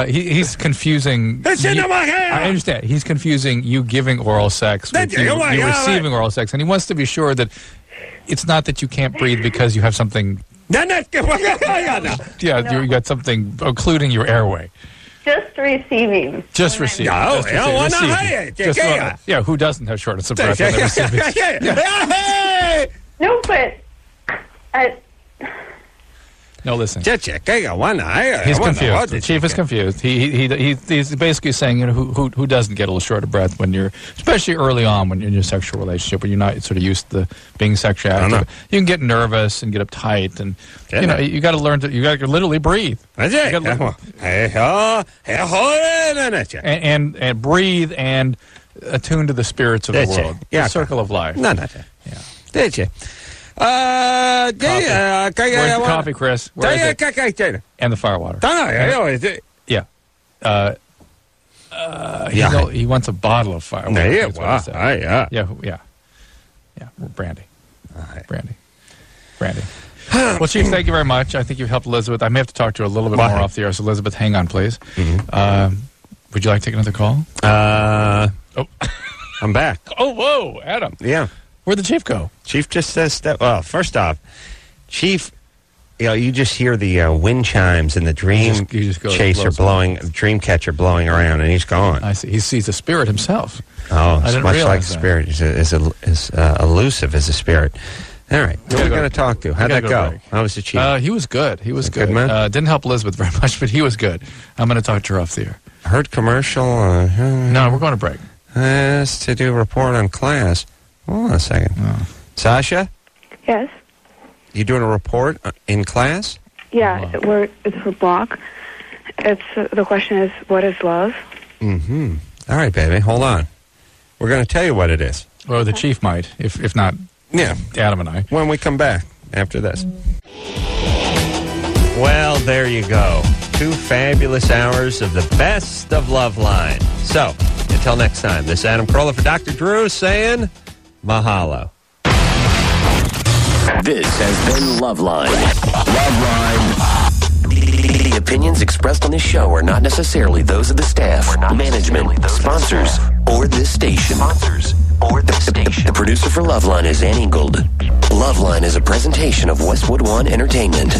He's confusing. I understand. He's confusing you giving oral sex with you receiving oral sex, and he wants to be sure that it's not that you can't breathe because you have something. You got something occluding your airway. Just receiving. Just receiving. Who doesn't have shortness of breath when they're receiving? No, but no, listen. He's confused. The chief is confused. He's basically saying, who doesn't get a little short of breath when you're, especially early on when you're in your sexual relationship, when you're not sort of used to being sexually active. You can get nervous and get uptight, and you got to learn to. You got to literally breathe. And breathe and attune to the spirits of the world. The circle of life. Where's the coffee, Chris? Where is it? And the firewater. He wants a bottle of firewater. Brandy. Well, Chief, thank you very much. I think you've helped Elizabeth. I may have to talk to her a little bit more off the air. So, Elizabeth, hang on, please. Would you like to take another call? I'm back. Oh, whoa, Adam. Yeah. Where'd the Chief go? Chief just says that. Well, first off, Chief, you just hear the wind chimes and the dream chaser blowing, dream catcher blowing around, and he's gone. I see. He sees the spirit himself. Oh, it's much like the spirit. He's elusive as a spirit. All right, who are we going to talk to? How'd that go? How was the Chief? He was good. He was good. Didn't help Elizabeth very much, but he was good. I'm going to talk to her off the air. Heard commercial? No, we're going to break. It's to do a report on class. Hold on a second. Sasha? Yes? You doing a report in class? Yeah, it's for block. The question is, what is love? Mm-hmm. All right, baby, hold on. We're going to tell you what it is. Or the Chief might, if not Adam and I. When we come back after this. Well, there you go. 2 fabulous hours of the best of Loveline. So, until next time, this is Adam Carolla for Dr. Drew saying mahalo. This has been Loveline. The opinions opinions expressed on this show are not necessarily those of the staff, management, sponsors, or this station. The producer for Loveline is Ann Ingold. Loveline is a presentation of Westwood One Entertainment.